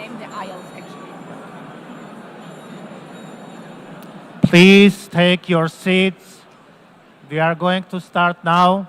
name the aisles, actually. Please take your seats. We are going to start now.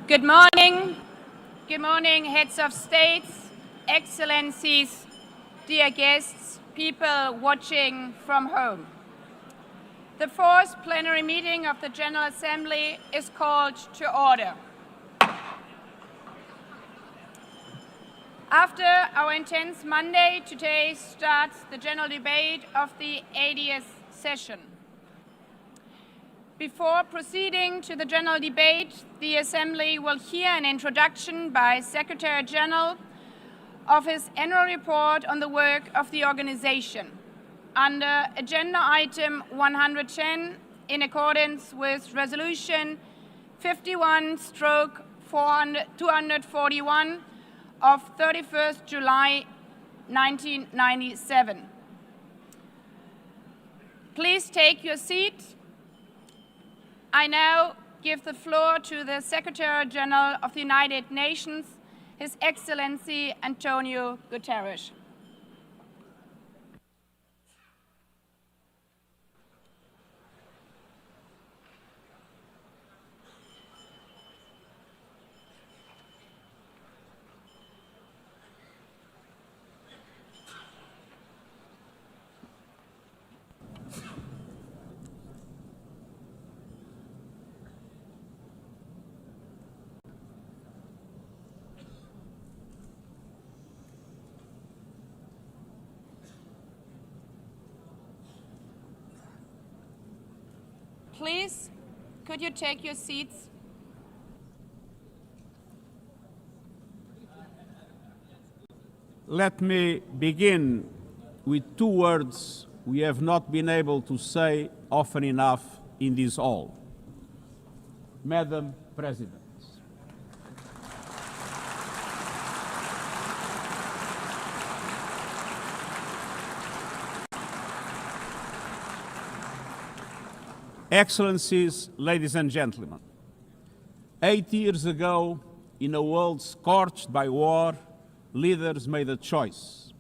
Good morning. Good morning, heads of states, excellencies, dear guests, people watching from home. The fourth plenary meeting of the General Assembly is called to order. After our intense Monday, today starts the general debate of the 80th session. Before proceeding to the general debate, the Assembly will hear an introduction by Secretary General of his annual report on the work of the organization. Under Agenda Item 110, in accordance with Resolution 51/241 of 31st July 1997. Please take your seat. I now give the floor to the Secretary General of the United Nations, His Excellency Antonio Guterres. Please, could you take your seats? Let me begin with two words we have not been able to say often enough in this hall. Madam President. Excellencies, ladies and gentlemen, 8 years ago, in a world scorched by war, leaders made a choice: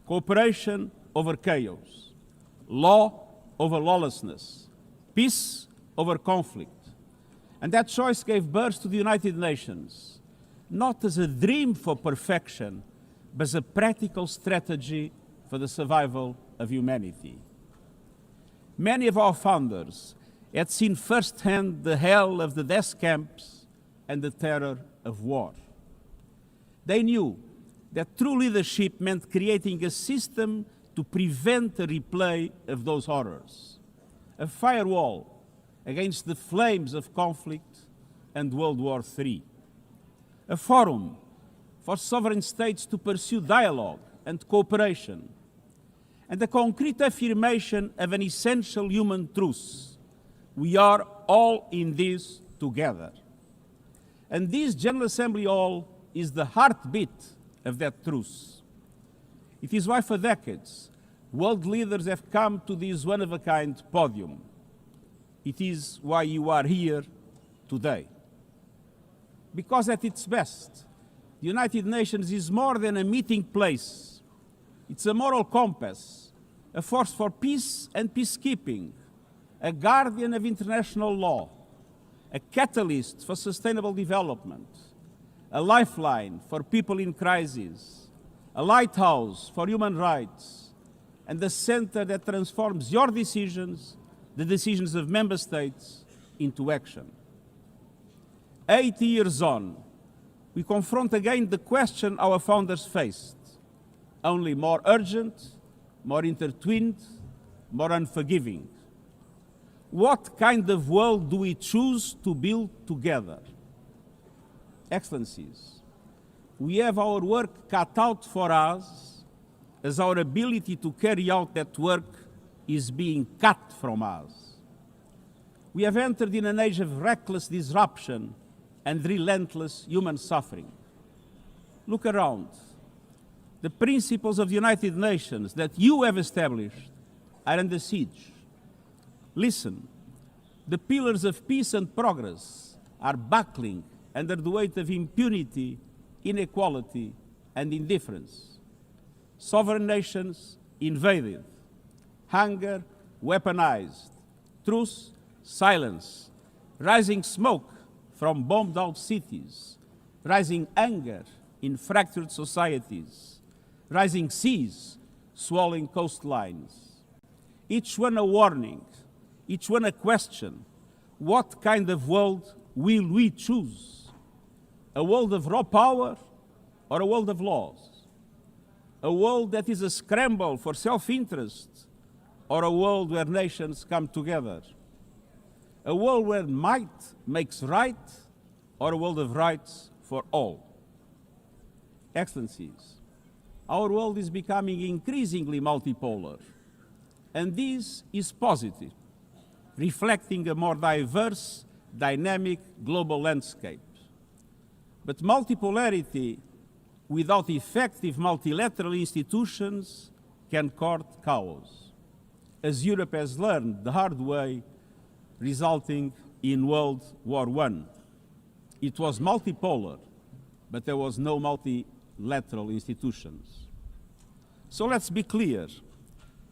cooperation over chaos, law over lawlessness, peace over conflict. And that choice gave birth to the United Nations, not as a dream for perfection, but as a practical strategy for the survival of humanity. Many of our founders had seen firsthand the hell of the death camps and the terror of war. They knew that true leadership meant creating a system to prevent a replay of those horrors, a firewall against the flames of conflict and World War III, a forum for sovereign states to pursue dialogue and cooperation, and a concrete affirmation of an essential human truth: we are all in this together. And this General Assembly Hall is the heartbeat of that truth. It is why for decades, world leaders have come to this one-of-a-kind podium. It is why you are here today. Because at its best, the United Nations is more than a meeting place. It's a moral compass, a force for peace and peacekeeping, a guardian of international law, a catalyst for sustainable development, a lifeline for people in crisis, a lighthouse for human rights, and a center that transforms your decisions, the decisions of member states, into action. 80 years on, we confront again the question our founders faced, only more urgent, more intertwined, more unforgiving. What kind of world do we choose to build together? Excellencies, we have our work cut out for us, as our ability to carry out that work is being cut from us. We have entered in an age of reckless disruption and relentless human suffering. Look around. The principles of the United Nations that you have established are under siege. Listen, the pillars of peace and progress are buckling under the weight of impunity, inequality, and indifference. Sovereign nations invaded, hunger weaponized, truth silence, rising smoke from bombed-out cities, rising anger in fractured societies, rising seas swallowing coastlines. Each one a warning, each one a question. What kind of world will we choose? A world of raw power or a world of laws? A world that is a scramble for self-interest or a world where nations come together? A world where might makes right or a world of rights for all? Excellencies, our world is becoming increasingly multipolar, and this is positive, reflecting a more diverse, dynamic global landscape. But multipolarity without effective multilateral institutions can court chaos, as Europe has learned the hard way, resulting in World War I. It was multipolar, but there was no multilateral institutions. So let's be clear.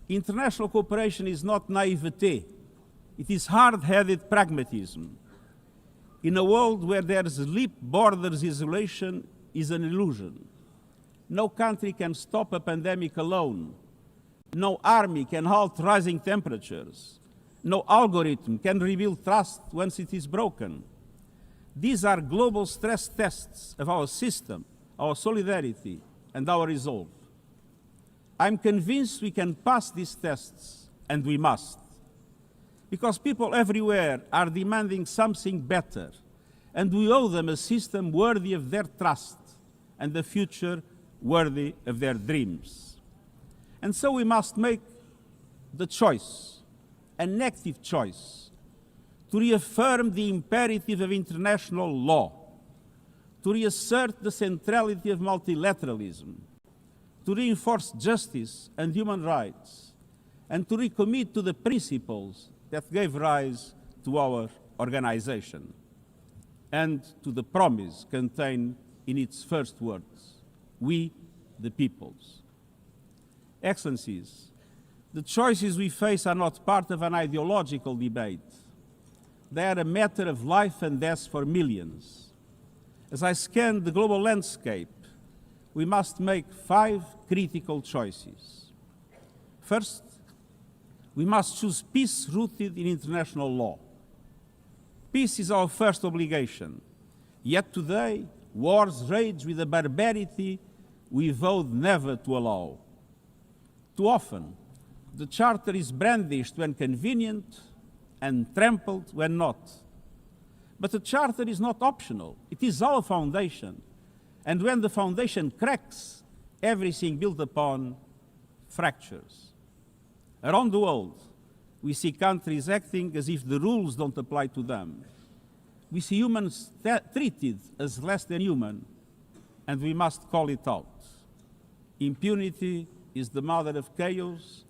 International cooperation is not naivete. It is hard-headed pragmatism. In a world where there's leap borders, isolation is an illusion. No country can stop a pandemic alone. No army can halt rising temperatures. No algorithm can rebuild trust once it is broken. These are global stress tests of our system, our solidarity, and our resolve. I'm convinced we can pass these tests, and we must. Because people everywhere are demanding something better, and we owe them a system worthy of their trust and a future worthy of their dreams. And so we must make the choice, an active choice, to reaffirm the imperative of international law, to reassert the centrality of multilateralism, to reinforce justice and human rights, and to recommit to the principles that gave rise to our organization and to the promise contained in its first words, we the peoples. Excellencies, the choices we face are not part of an ideological debate. They are a matter of life and death for millions. As I scan the global landscape, we must make 5 critical choices. First, we must choose peace rooted in international law. Peace is our first obligation. Yet today, wars rage with a barbarity we vowed never to allow. Too often, the Charter is brandished when convenient and trampled when not. But the Charter is not optional. It is our foundation. And when the foundation cracks, everything built upon fractures. Around the world, we see countries acting as if the rules don't apply to them. We see humans treated as less than human, and we must call it out. Impunity is the mother of chaos,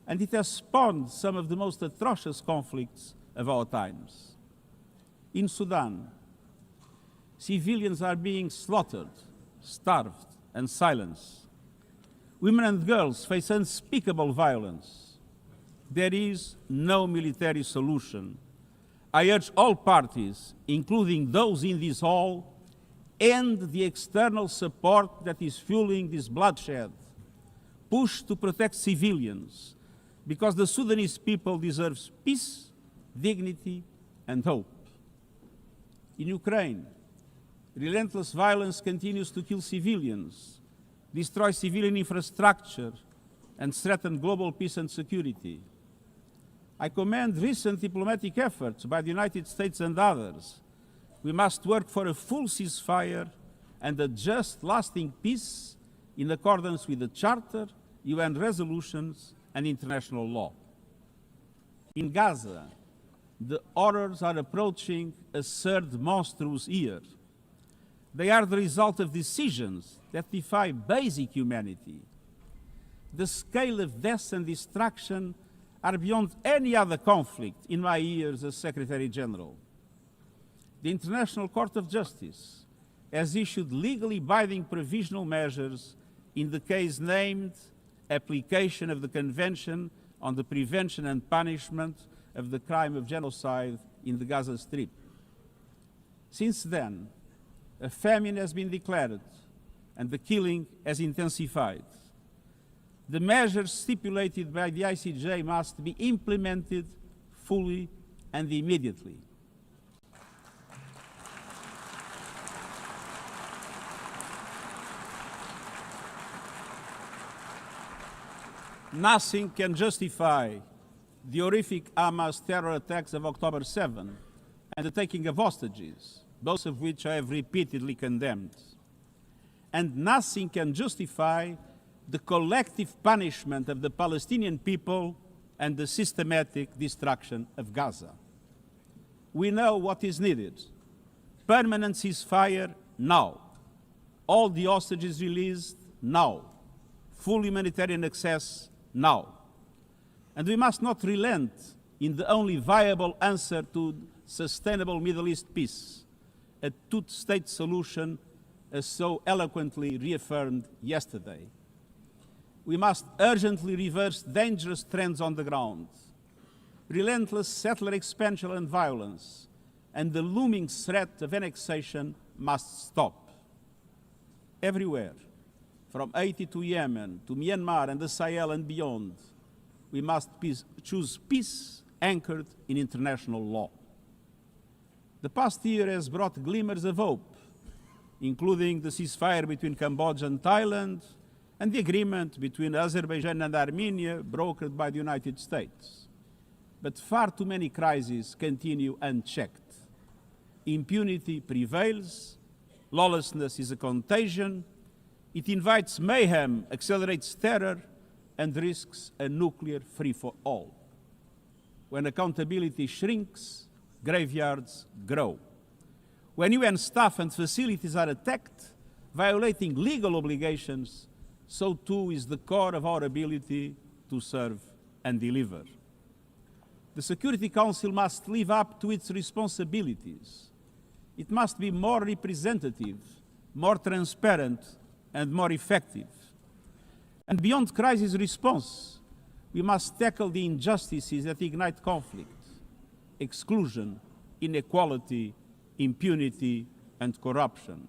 and it has spawned some of the most atrocious conflicts of our times. In Sudan, civilians are being slaughtered, starved, and silenced. Women and girls face unspeakable violence. There is no military solution. I urge all parties, including those in this hall, end the external support that is fueling this bloodshed. Push to protect civilians, because the Sudanese people deserve peace, dignity, and hope. In Ukraine, relentless violence continues to kill civilians, destroy civilian infrastructure, and threaten global peace and security. I commend recent diplomatic efforts by the United States and others. We must work for a full ceasefire and a just, lasting peace in accordance with the Charter, UN resolutions, and international law. In Gaza, the horrors are approaching a third monstrous year. They are the result of decisions that defy basic humanity. The scale of death and destruction are beyond any other conflict in my years as Secretary General. The International Court of Justice has issued legally binding provisional measures in the case named Application of the Convention on the Prevention and Punishment of the Crime of Genocide in the Gaza Strip. Since then, a famine has been declared and the killing has intensified. The measures stipulated by the ICJ must be implemented fully and immediately. Nothing can justify the horrific Hamas terror attacks of October 7 and the taking of hostages, both of which I have repeatedly condemned. And nothing can justify the collective punishment of the Palestinian people and the systematic destruction of Gaza. We know what is needed. Permanent ceasefire now. All the hostages released now. Full humanitarian access now. And we must not relent in the only viable answer to sustainable Middle East peace, a two-state solution as so eloquently reaffirmed yesterday. We must urgently reverse dangerous trends on the ground. Relentless settler expansion and violence, and the looming threat of annexation must stop. Everywhere, from Haiti to Yemen, to Myanmar and the Sahel and beyond, we must choose peace anchored in international law. The past year has brought glimmers of hope, including the ceasefire between Cambodia and Thailand, and the agreement between Azerbaijan and Armenia brokered by the United States. But far too many crises continue unchecked. Impunity prevails, lawlessness is a contagion, it invites mayhem, accelerates terror, and risks a nuclear free-for-all. When accountability shrinks, graveyards grow. When UN staff and facilities are attacked, violating legal obligations, so too is the core of our ability to serve and deliver. The Security Council must live up to its responsibilities. It must be more representative, more transparent, and more effective. And beyond crisis response, we must tackle the injustices that ignite conflict: exclusion, inequality, impunity, and corruption.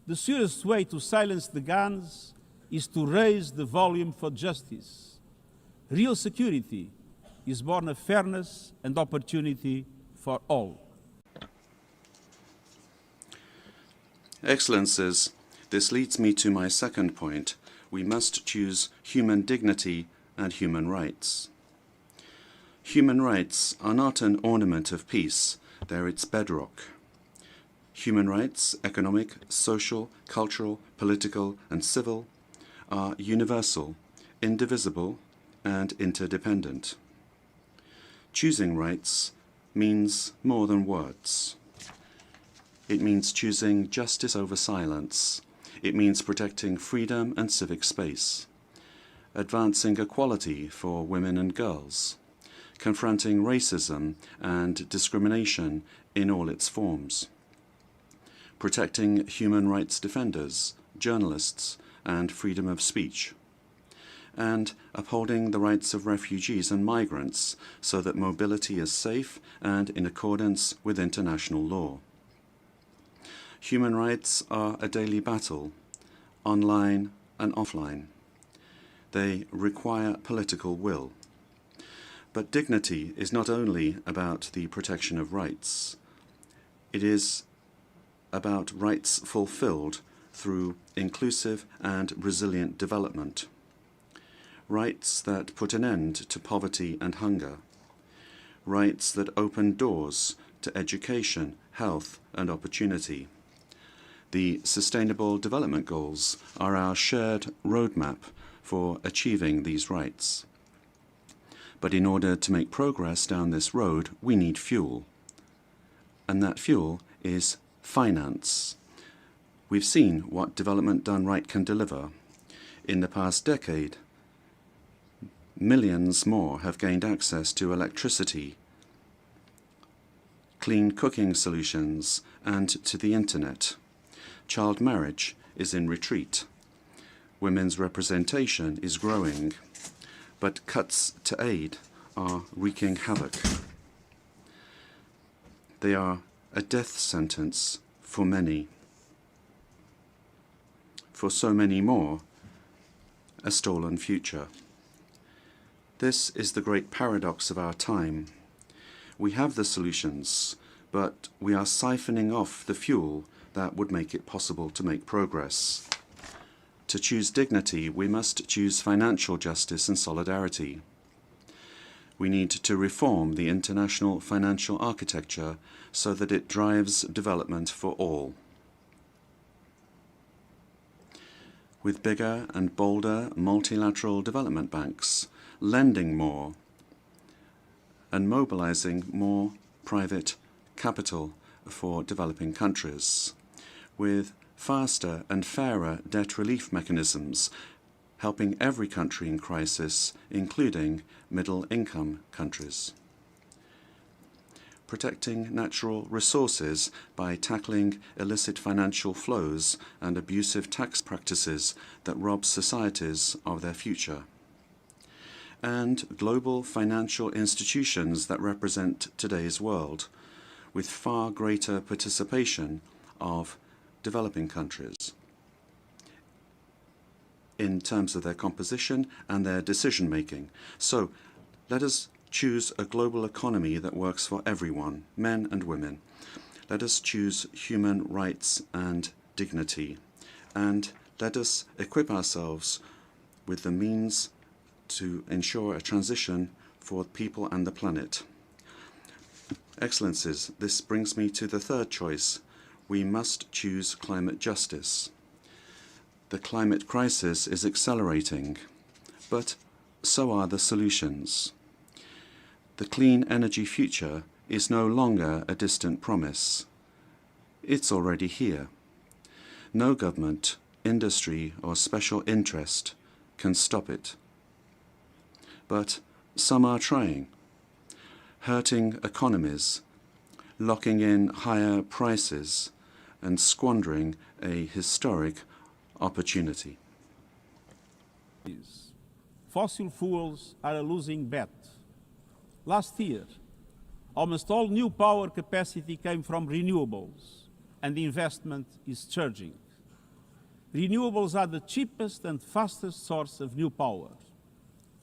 The surest way to silence the guns is to raise the volume for justice. Real security is born of fairness and opportunity for all. Excellencies, this leads me to my second point. We must choose human dignity and human rights. Human rights are not an ornament of peace, they're its bedrock. Human rights, economic, social, cultural, political, and civil, are universal, indivisible, and interdependent. Choosing rights means more than words. It means choosing justice over silence. It means protecting freedom and civic space, advancing equality for women and girls, confronting racism and discrimination in all its forms, protecting human rights defenders, journalists, and freedom of speech, and upholding the rights of refugees and migrants so that mobility is safe and in accordance with international law. Human rights are a daily battle, online and offline. They require political will. But dignity is not only about the protection of rights. It is about rights fulfilled through inclusive and resilient development. Rights that put an end to poverty and hunger. Rights that open doors to education, health, and opportunity. The Sustainable Development Goals are our shared roadmap for achieving these rights. But in order to make progress down this road, we need fuel. And that fuel is finance. We've seen what development done right can deliver. In the past decade, millions more have gained access to electricity, clean cooking solutions, and to the internet. Child marriage is in retreat. Women's representation is growing, but cuts to aid are wreaking havoc. They are a death sentence for many. For so many more, a stolen future. This is the great paradox of our time. We have the solutions, but we are siphoning off the fuel that would make it possible to make progress. To choose dignity, we must choose financial justice and solidarity. We need to reform the international financial architecture so that it drives development for all. With bigger and bolder multilateral development banks, lending more, and mobilizing more private capital for developing countries, with faster and fairer debt relief mechanisms, helping every country in crisis, including middle-income countries. Protecting natural resources by tackling illicit financial flows and abusive tax practices that rob societies of their future. And global financial institutions that represent today's world, with far greater participation of developing countries in terms of their composition and their decision-making. So let us choose a global economy that works for everyone, men and women. Let us choose human rights and dignity. And let us equip ourselves with the means to ensure a transition for people and the planet. Excellencies, this brings me to the third choice. We must choose climate justice. The climate crisis is accelerating, but so are the solutions. The clean energy future is no longer a distant promise. It's already here. No government, industry, or special interest can stop it. But some are trying, hurting economies, locking in higher prices, and squandering a historic opportunity. Fossil fuels are a losing bet. Last year, almost all new power capacity came from renewables, and the investment is surging. Renewables are the cheapest and fastest source of new power.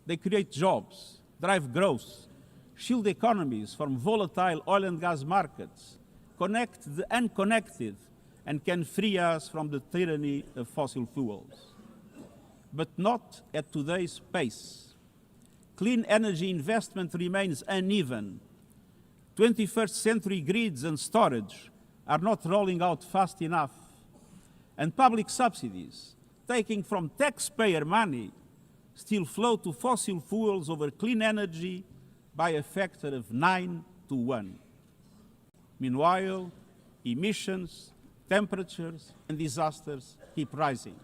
They create jobs, drive growth, shield economies from volatile oil and gas markets, connect the unconnected, and can free us from the tyranny of fossil fuels. But not at today's pace. Clean energy investment remains uneven. 21st century grids and storage are not rolling out fast enough. And public subsidies, taking from taxpayer money, still flow to fossil fuels over clean energy by a factor of 9 to 1. Meanwhile, emissions, temperatures, and disasters keep rising.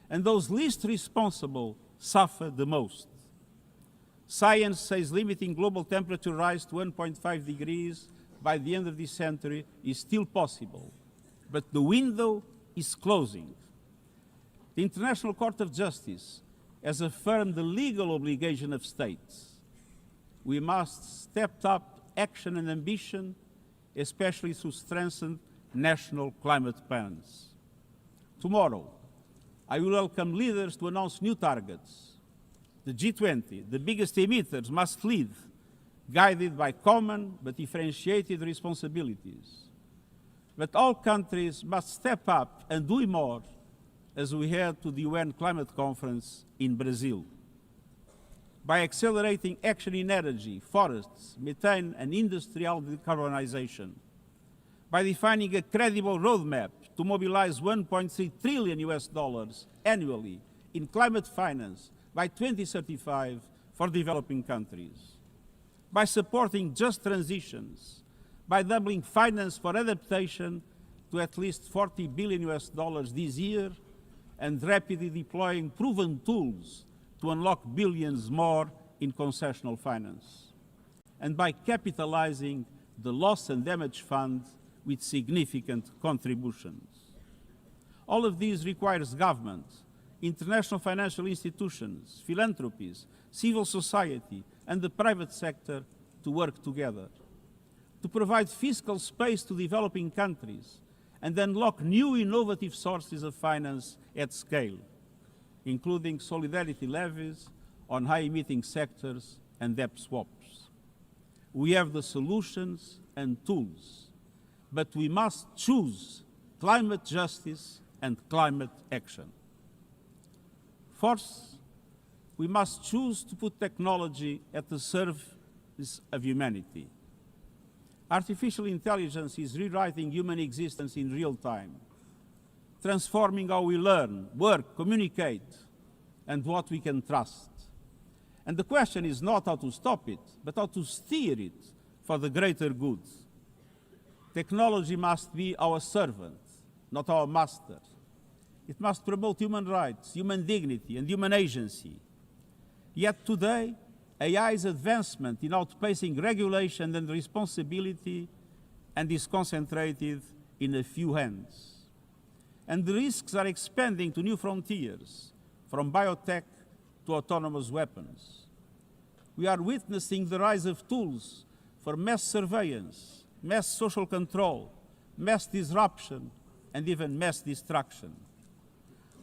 And those least responsible suffer the most. Science says limiting global temperature rise to 1.5 degrees by the end of this century is still possible, but the window is closing. The International Court of Justice has affirmed the legal obligation of states. We must step up action and ambition, especially through strengthened national climate plans. Tomorrow, I will welcome leaders to announce new targets. The G20, the biggest emitters, must lead, guided by common but differentiated responsibilities. But all countries must step up and do more as we head to the UN Climate Conference in Brazil. By accelerating action in energy, forests, methane, and industrial decarbonization. By defining a credible roadmap to mobilize 1.3 trillion US dollars annually in climate finance by 2035 for developing countries. By supporting just transitions, by doubling finance for adaptation to at least 40 billion US dollars this year, and rapidly deploying proven tools to unlock billions more in concessional finance. And by capitalizing the Loss and Damage Fund with significant contributions. All of these requires government, international financial institutions, philanthropies, civil society, and the private sector to work together, to provide fiscal space to developing countries and unlock new innovative sources of finance at scale, including solidarity levies on high-emitting sectors and debt swaps. We have the solutions and tools, but we must choose climate justice and climate action. Fourth, we must choose to put technology at the service of humanity. Artificial intelligence is rewriting human existence in real time, transforming how we learn, work, communicate, and what we can trust. And the question is not how to stop it, but how to steer it for the greater good. Technology must be our servant, not our master. It must promote human rights, human dignity, and human agency. Yet today, AI's advancement in outpacing regulation and responsibility and is concentrated in a few hands. And the risks are expanding to new frontiers, from biotech to autonomous weapons. We are witnessing the rise of tools for mass surveillance, mass social control, mass disruption, and even mass destruction.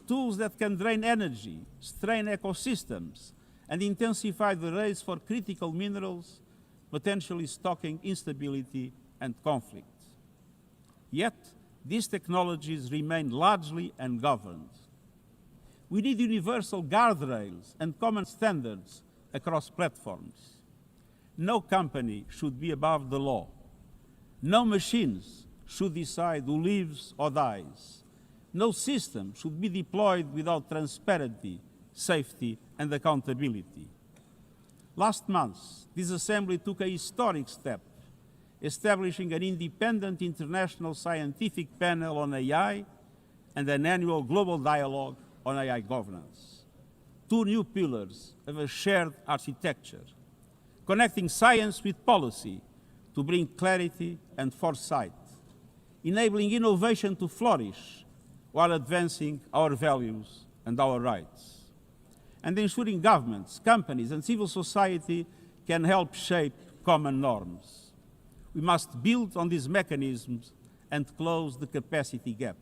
Tools that can drain energy, strain ecosystems, and intensify the race for critical minerals, potentially stoking instability and conflict. Yet, these technologies remain largely ungoverned. We need universal guardrails and common standards across platforms. No company should be above the law. No machines should decide who lives or dies. No system should be deployed without transparency, safety, and accountability. Last month, this Assembly took a historic step, establishing an independent international scientific panel on AI and an annual global dialogue on AI governance. Two new pillars of a shared architecture, connecting science with policy to bring clarity and foresight, enabling innovation to flourish while advancing our values and our rights, and ensuring governments, companies, and civil society can help shape common norms. We must build on these mechanisms and close the capacity gap.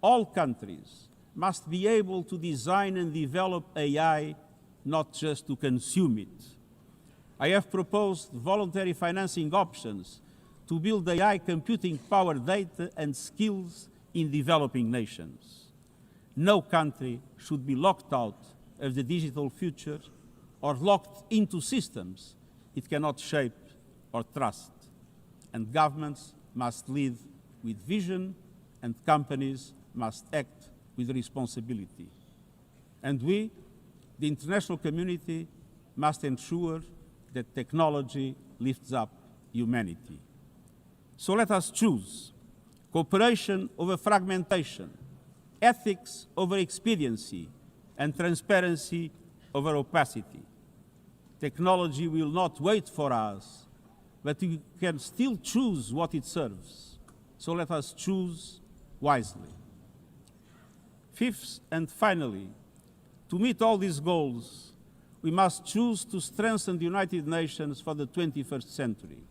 All countries must be able to design and develop AI, not just to consume it. I have proposed voluntary financing options to build AI computing power, data, and skills in developing nations. No country should be locked out of the digital future or locked into systems it cannot shape or trust. And governments must lead with vision, and companies must act with responsibility. And we, the international community, must ensure that technology lifts up humanity. So let us choose cooperation over fragmentation, ethics over expediency, and transparency over opacity. Technology will not wait for us, but we can still choose what it serves. So let us choose wisely. Fifth and finally, to meet all these goals, we must choose to strengthen the United Nations for the 21st century.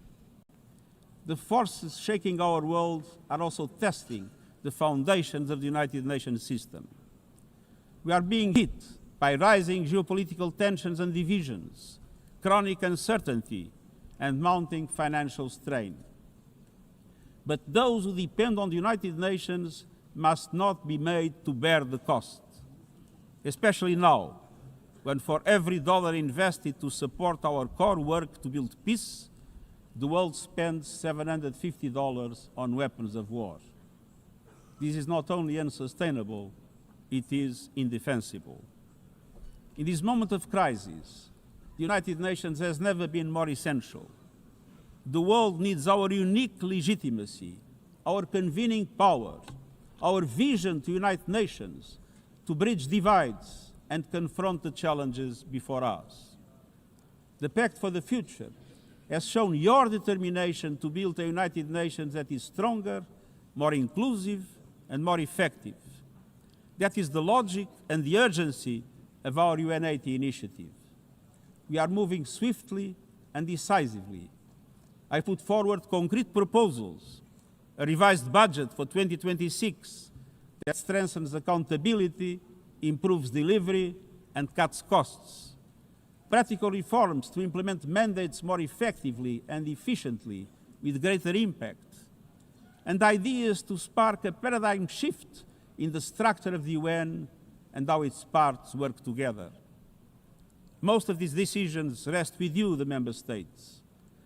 The forces shaking our world are also testing the foundations of the United Nations system. We are being hit by rising geopolitical tensions and divisions, chronic uncertainty, and mounting financial strain. But those who depend on the United Nations must not be made to bear the cost, especially now, when for every dollar invested to support our core work to build peace, the world spends $750 on weapons of war. This is not only unsustainable, it is indefensible. In this moment of crisis, the United Nations has never been more essential. The world needs our unique legitimacy, our convening power, our vision to unite nations, to bridge divides and confront the challenges before us. The Pact for the Future has shown your determination to build a United Nations that is stronger, more inclusive, and more effective. That is the logic and the urgency of our UN80 initiative. We are moving swiftly and decisively. I put forward concrete proposals, a revised budget for 2026 that strengthens accountability, improves delivery, and cuts costs. Practical reforms to implement mandates more effectively and efficiently with greater impact. And ideas to spark a paradigm shift in the structure of the UN and how its parts work together. Most of these decisions rest with you, the Member States,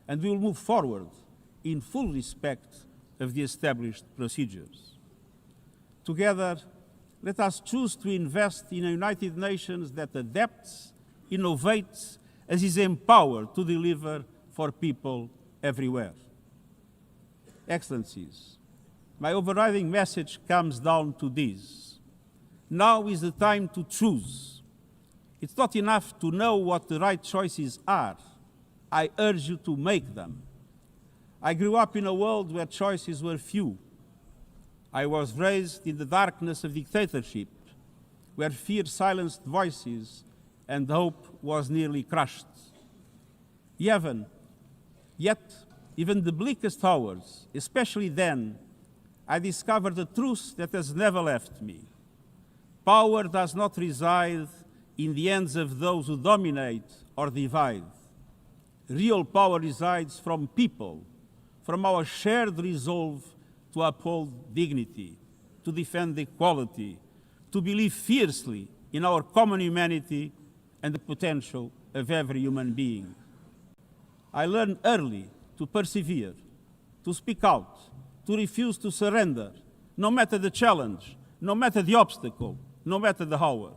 and we will move forward in full respect of the established procedures. Together, let us choose to invest in a United Nations that adapts, innovates, and is empowered to deliver for people everywhere. Excellencies, my overriding message comes down to this. Now is the time to choose. It's not enough to know what the right choices are. I urge you to make them. I grew up in a world where choices were few. I was raised in the darkness of dictatorship, where fear silenced voices and hope was nearly crushed. Yet, even the bleakest hours, especially then, I discovered a truth that has never left me. Power does not reside in the hands of those who dominate or divide. Real power resides from people, from our shared resolve to uphold dignity, to defend equality, to believe fiercely in our common humanity and the potential of every human being. I learned early to persevere, to speak out, to refuse to surrender, no matter the challenge, no matter the obstacle, no matter the hour.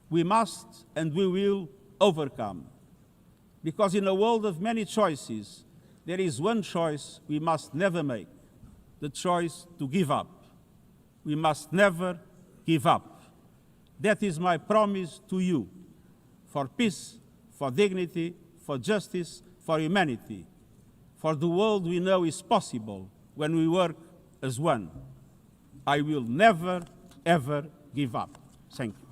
We must and we will overcome. Because in a world of many choices, there is one choice we must never make, the choice to give up. We must never give up. That is my promise to you, for peace, for dignity, for justice, for humanity, for the world we know is possible when we work as one. I will never, ever give up. Thank you.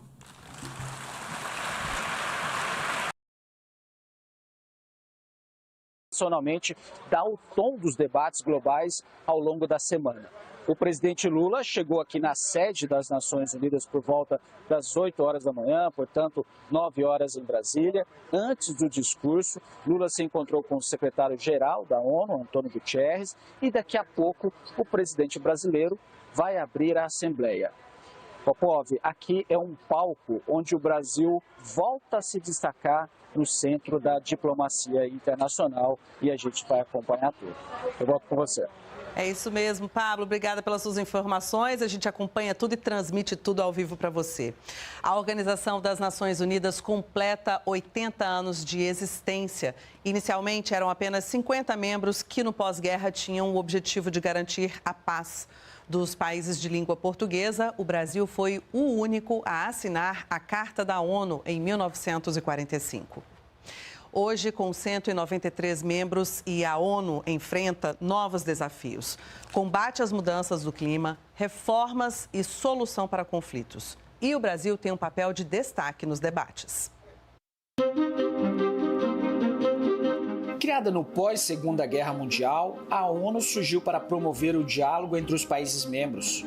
Nacionalmente, dá o tom dos debates globais ao longo da semana. O presidente Lula chegou aqui na sede das Nações Unidas por volta das 8 horas da manhã, portanto, 9 horas em Brasília. Antes do discurso, Lula se encontrou com o secretário-geral da ONU, Antônio Guterres, e daqui a pouco o presidente brasileiro vai abrir a Assembleia. Popov, aqui é um palco onde o Brasil volta a se destacar no centro da diplomacia internacional e a gente vai acompanhar tudo. Eu volto com você. É isso mesmo, Pablo. Obrigada pelas suas informações. A gente acompanha tudo e transmite tudo ao vivo para você. A Organização das Nações Unidas completa 80 anos de existência. Inicialmente, eram apenas 50 membros que, no pós-guerra, tinham o objetivo de garantir a paz. Dos países de língua portuguesa, o Brasil foi o único a assinar a Carta da ONU em 1945. Hoje, com 193 membros, e a ONU enfrenta novos desafios. Combate às mudanças do clima, reformas e solução para conflitos. E o Brasil tem um papel de destaque nos debates. Criada no pós-Segunda Guerra Mundial, a ONU surgiu para promover o diálogo entre os países membros.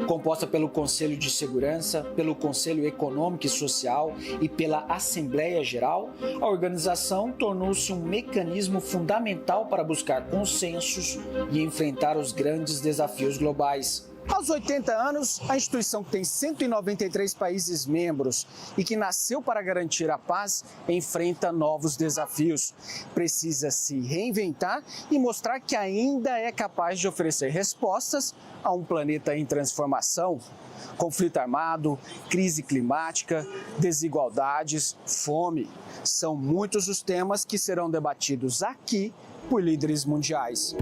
Composta pelo Conselho de Segurança, pelo Conselho Econômico e Social e pela Assembléia Geral, a organização tornou-se um mecanismo fundamental para buscar consensos e enfrentar os grandes desafios globais. Aos 80 anos, a instituição que tem 193 países membros e que nasceu para garantir a paz, enfrenta novos desafios. Precisa se reinventar e mostrar que ainda é capaz de oferecer respostas a um planeta em transformação. Conflito armado, crise climática, desigualdades, fome. São muitos os temas que serão debatidos aqui por líderes mundiais.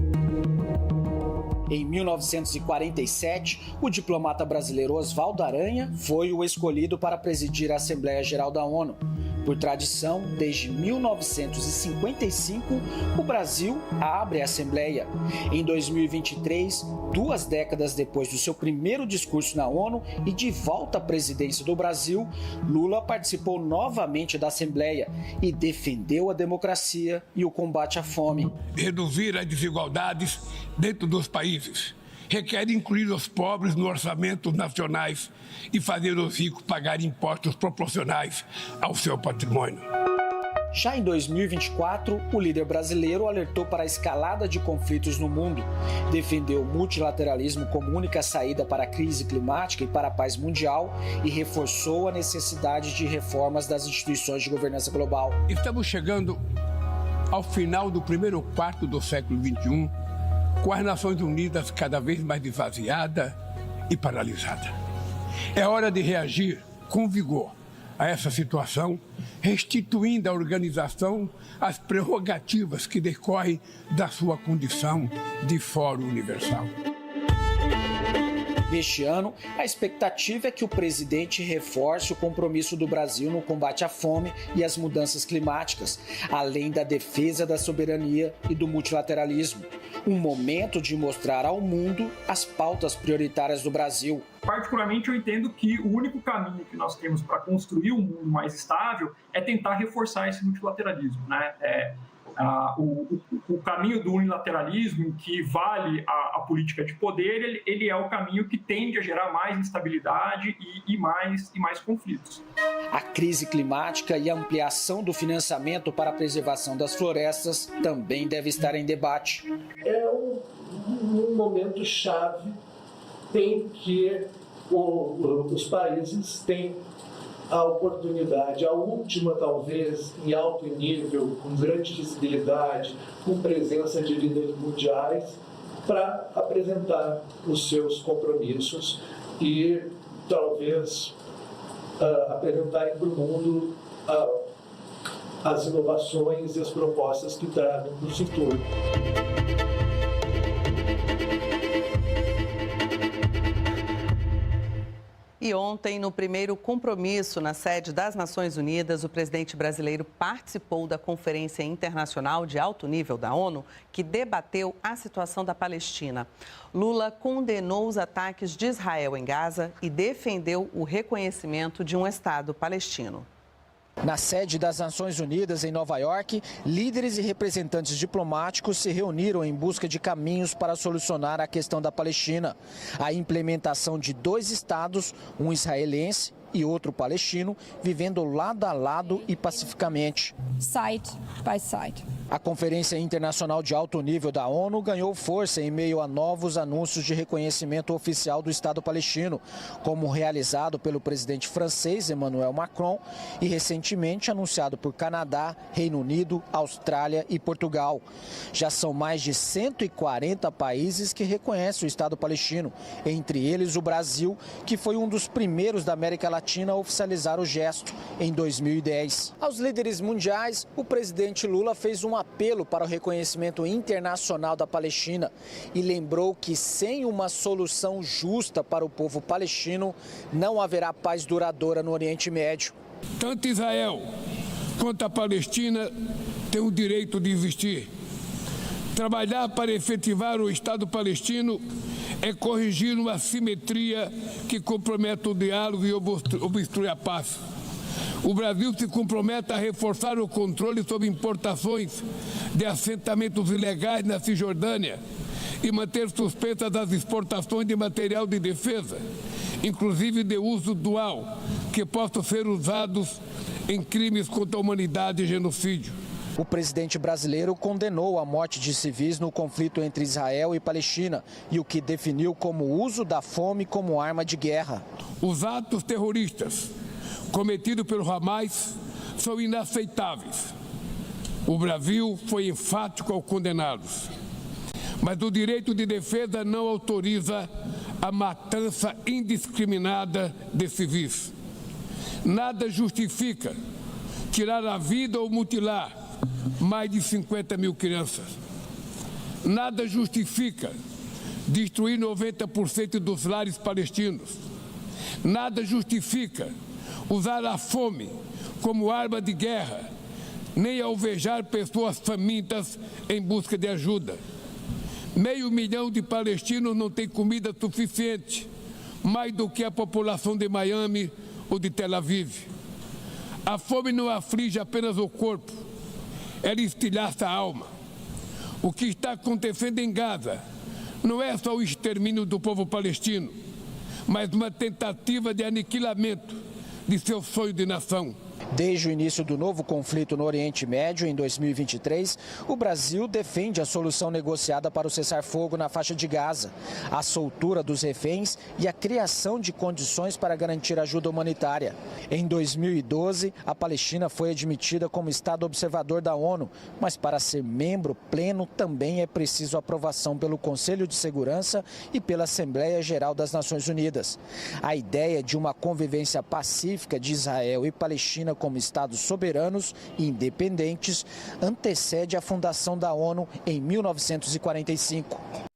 Em 1947, o diplomata brasileiro Oswaldo Aranha foi o escolhido para presidir a Assembléia Geral da ONU. Por tradição, desde 1955, o Brasil abre a Assembleia. Em 2023, 2 décadas depois do seu primeiro discurso na ONU e de volta à presidência do Brasil, Lula participou novamente da Assembleia e defendeu a democracia e o combate à fome. Reduzir as desigualdades dentro dos países requer incluir os pobres no orçamento nacionais e fazer os ricos pagar impostos proporcionais ao seu patrimônio. Já em 2024, o líder brasileiro alertou para a escalada de conflitos no mundo, defendeu o multilateralismo como única saída para a crise climática e para a paz mundial e reforçou a necessidade de reformas das instituições de governança global. Estamos chegando ao final do primeiro quarto do século XXI, com as Nações Unidas cada vez mais esvaziada e paralisada. É hora de reagir com vigor a essa situação, restituindo à organização as prerrogativas que decorrem da sua condição de Fórum Universal. Neste ano, a expectativa é que o presidente reforce o compromisso do Brasil no combate à fome e às mudanças climáticas, além da defesa da soberania e do multilateralismo. Um momento de mostrar ao mundo as pautas prioritárias do Brasil. Particularmente, eu entendo que o único caminho que nós temos para construir um mundo mais estável é tentar reforçar esse multilateralismo, né? O caminho do unilateralismo, em que vale a política de poder, ele é o caminho que tende a gerar mais instabilidade e mais conflitos. A crise climática e a ampliação do financiamento para a preservação das florestas também deve estar em debate. É um momento chave em que os países têm a oportunidade, a última talvez em alto nível, com grande visibilidade, com presença de líderes mundiais, para apresentar os seus compromissos e talvez apresentarem para o mundo as inovações e as propostas que tragam para o futuro. E ontem, no primeiro compromisso na sede das Nações Unidas, o presidente brasileiro participou da Conferência Internacional de Alto Nível da ONU, que debateu a situação da Palestina. Lula condenou os ataques de Israel em Gaza e defendeu o reconhecimento de um Estado palestino. Na sede das Nações Unidas, em Nova York, líderes e representantes diplomáticos se reuniram em busca de caminhos para solucionar a questão da Palestina. A implementação de 2 estados, um israelense e outro palestino, vivendo lado a lado e pacificamente. Side by side. A Conferência Internacional de Alto Nível da ONU ganhou força em meio a novos anúncios de reconhecimento oficial do Estado palestino, como realizado pelo presidente francês Emmanuel Macron e recentemente anunciado por Canadá, Reino Unido, Austrália e Portugal. Já são mais de 140 países que reconhecem o Estado palestino, entre eles o Brasil, que foi um dos primeiros da América Latina a oficializar o gesto em 2010. Aos líderes mundiais, o presidente Lula fez um apelo para o reconhecimento internacional da Palestina e lembrou que sem uma solução justa para o povo palestino, não haverá paz duradoura no Oriente Médio. Tanto Israel quanto a Palestina têm o direito de existir. Trabalhar para efetivar o Estado palestino é corrigir uma assimetria que compromete o diálogo e obstrui a paz. O Brasil se compromete a reforçar o controle sobre importações de assentamentos ilegais na Cisjordânia e manter suspensas as exportações de material de defesa, inclusive de uso dual, que possam ser usados em crimes contra a humanidade e genocídio. O presidente brasileiro condenou a morte de civis no conflito entre Israel e Palestina e o que definiu como o uso da fome como arma de guerra. Os atos terroristas cometidos pelo Hamas são inaceitáveis. O Brasil foi enfático ao condená-los. Mas o direito de defesa não autoriza a matança indiscriminada de civis. Nada justifica tirar a vida ou mutilar mais de 50 mil crianças. Nada justifica destruir 90% dos lares palestinos. Nada justifica usar a fome como arma de guerra, nem alvejar pessoas famintas em busca de ajuda. 500 mil de palestinos não têm comida suficiente, mais do que a população de Miami ou de Tel Aviv. A fome não aflige apenas o corpo, ela estilhaça a alma. O que está acontecendo em Gaza não é só o extermínio do povo palestino, mas uma tentativa de aniquilamento de seu sonho de nação. Desde o início do novo conflito no Oriente Médio, em 2023, o Brasil defende a solução negociada para o cessar-fogo na faixa de Gaza, a soltura dos reféns e a criação de condições para garantir ajuda humanitária. Em 2012, a Palestina foi admitida como Estado observador da ONU, mas para ser membro pleno também é preciso aprovação pelo Conselho de Segurança e pela Assembléia Geral das Nações Unidas. A ideia de uma convivência pacífica de Israel e Palestina como Estados soberanos e independentes antecede a fundação da ONU em 1945.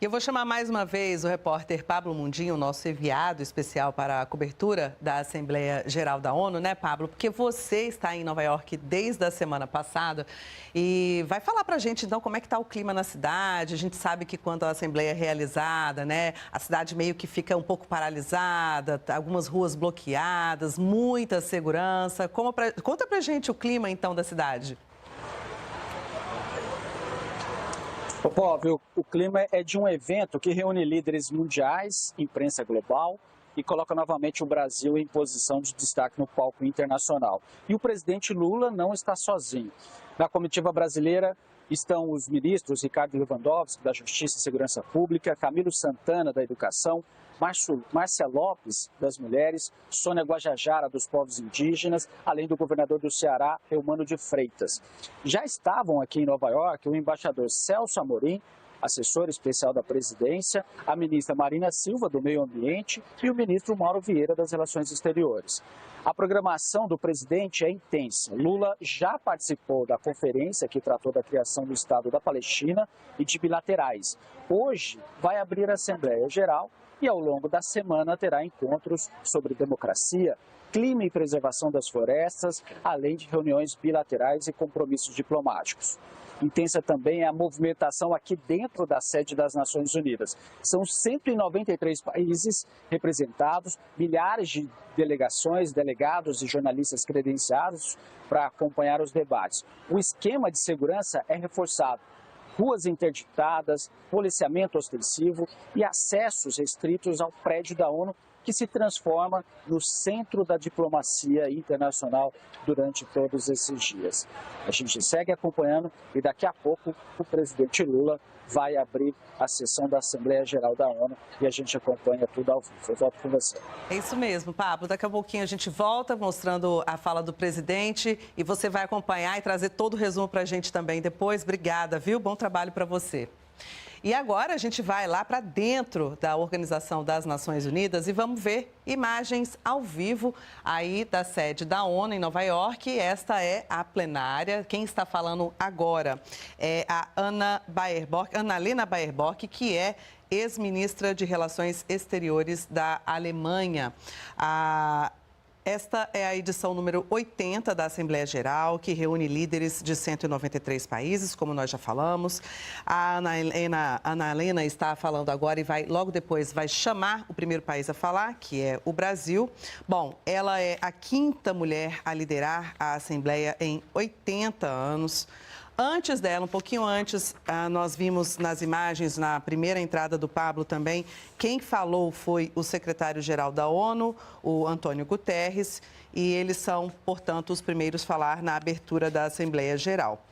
Eu vou chamar mais uma vez o repórter Pablo Mundinho, nosso enviado especial para a cobertura da Assembleia Geral da ONU, né, Pablo? Porque você está em Nova York desde a semana passada e vai falar para a gente, então, como é que está o clima na cidade. A gente sabe que quando a Assembleia é realizada, né, a cidade meio que fica um pouco paralisada, algumas ruas bloqueadas, muita segurança. Conta para a gente o clima, então, da cidade. Popó, o clima é de um evento que reúne líderes mundiais, imprensa global e coloca novamente o Brasil em posição de destaque no palco internacional. E o presidente Lula não está sozinho. Na comitiva brasileira estão os ministros Ricardo Lewandowski, da Justiça e Segurança Pública, Camilo Santana, da Educação, Márcia Lopes, das Mulheres, Sônia Guajajara, dos Povos Indígenas, além do governador do Ceará, Eumano de Freitas. Já estavam aqui em Nova York o embaixador Celso Amorim, assessor especial da presidência, a ministra Marina Silva, do Meio Ambiente, e o ministro Mauro Vieira, das Relações Exteriores. A programação do presidente é intensa. Lula já participou da conferência que tratou da criação do Estado da Palestina e de bilaterais. Hoje vai abrir a Assembleia Geral e ao longo da semana terá encontros sobre democracia, clima e preservação das florestas, além de reuniões bilaterais e compromissos diplomáticos. Intensa também é a movimentação aqui dentro da sede das Nações Unidas. São 193 países representados, milhares de delegações, delegados e jornalistas credenciados para acompanhar os debates. O esquema de segurança é reforçado. Ruas interditadas, policiamento ostensivo e acessos restritos ao prédio da ONU, que se transforma no centro da diplomacia internacional durante todos esses dias. A gente segue acompanhando e daqui a pouco o presidente Lula vai abrir a sessão da Assembleia Geral da ONU e a gente acompanha tudo ao vivo. Eu volto com você. É isso mesmo, Pablo. Daqui a pouquinho a gente volta mostrando a fala do presidente e você vai acompanhar e trazer todo o resumo para a gente também depois. Obrigada, viu? Bom trabalho para você. E agora a gente vai lá para dentro da Organização das Nações Unidas e vamos ver imagens ao vivo aí da sede da ONU em Nova York. Esta é a plenária. Quem está falando agora é a Annalena Baerbock, que é ex-ministra de Relações Exteriores da Alemanha. Esta é a edição número 80 da Assembleia Geral, que reúne líderes de 193 países, como nós já falamos. A Annalena está falando agora e logo depois vai chamar o primeiro país a falar, que é o Brasil. Bom, ela é a quinta mulher a liderar a Assembleia em 80 anos. Antes dela, um pouquinho antes, nós vimos nas imagens, na primeira entrada do Pablo também, quem falou foi o secretário-geral da ONU, o Antônio Guterres, e eles são, portanto, os primeiros a falar na abertura da Assembleia Geral.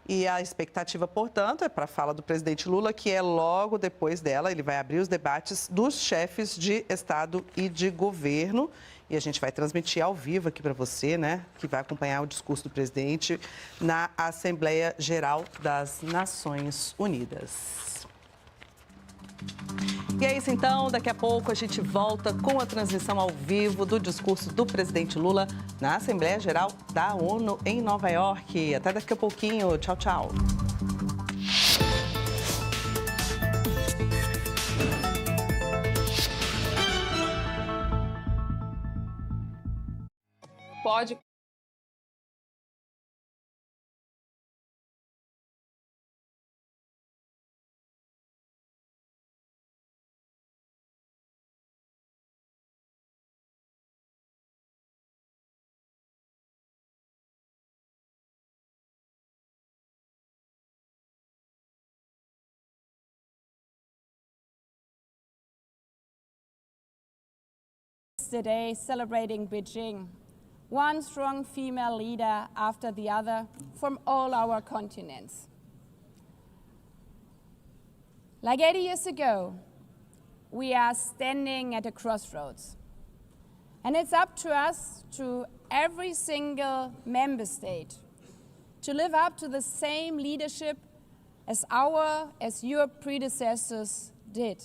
E a expectativa, portanto, é para a fala do presidente Lula, que é logo depois dela, ele vai abrir os debates dos chefes de Estado e de governo. E a gente vai transmitir ao vivo aqui para você, né, que vai acompanhar o discurso do presidente na Assembleia Geral das Nações Unidas. E é isso então, daqui a pouco a gente volta com a transmissão ao vivo do discurso do presidente Lula na Assembleia Geral da ONU em Nova York. Até daqui a pouquinho. Tchau, tchau. Pode. Today celebrating Beijing, one strong female leader after the other from all our continents. Like 80 years ago, we are standing at a crossroads. And it's up to us, to every single member state, to live up to the same leadership as your predecessors did,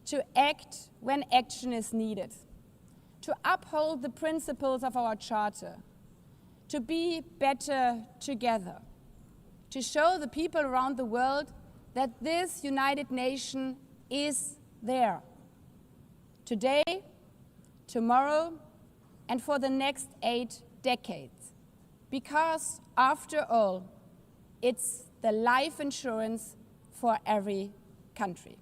to act when action is needed, to uphold the principles of our charter, to be better together, to show the people around the world that this United Nation is there, today, tomorrow, and for the next 8 decades. Because, after all, it's the life insurance for every country.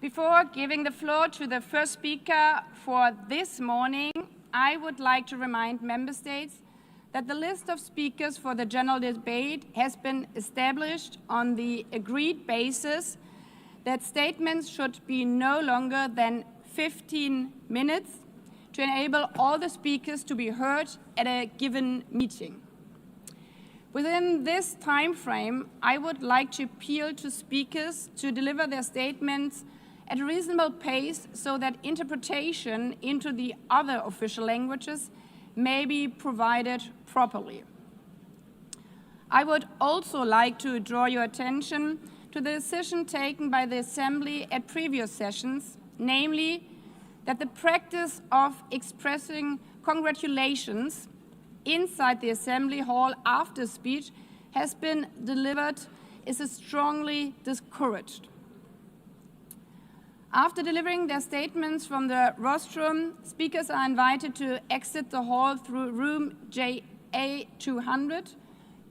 Before giving the floor to the first speaker for this morning, I would like to remind member states that the list of speakers for the general debate has been established on the agreed basis that statements should be no longer than 15 minutes to enable all the speakers to be heard at a given meeting. Within this time frame, I would like to appeal to speakers to deliver their statements at a reasonable pace so that interpretation into the other official languages may be provided properly. I would also like to draw your attention to the decision taken by the Assembly at previous sessions, namely that the practice of expressing congratulations inside the Assembly Hall after speech has been delivered is strongly discouraged. After delivering their statements from the rostrum, speakers are invited to exit the hall through room JA200,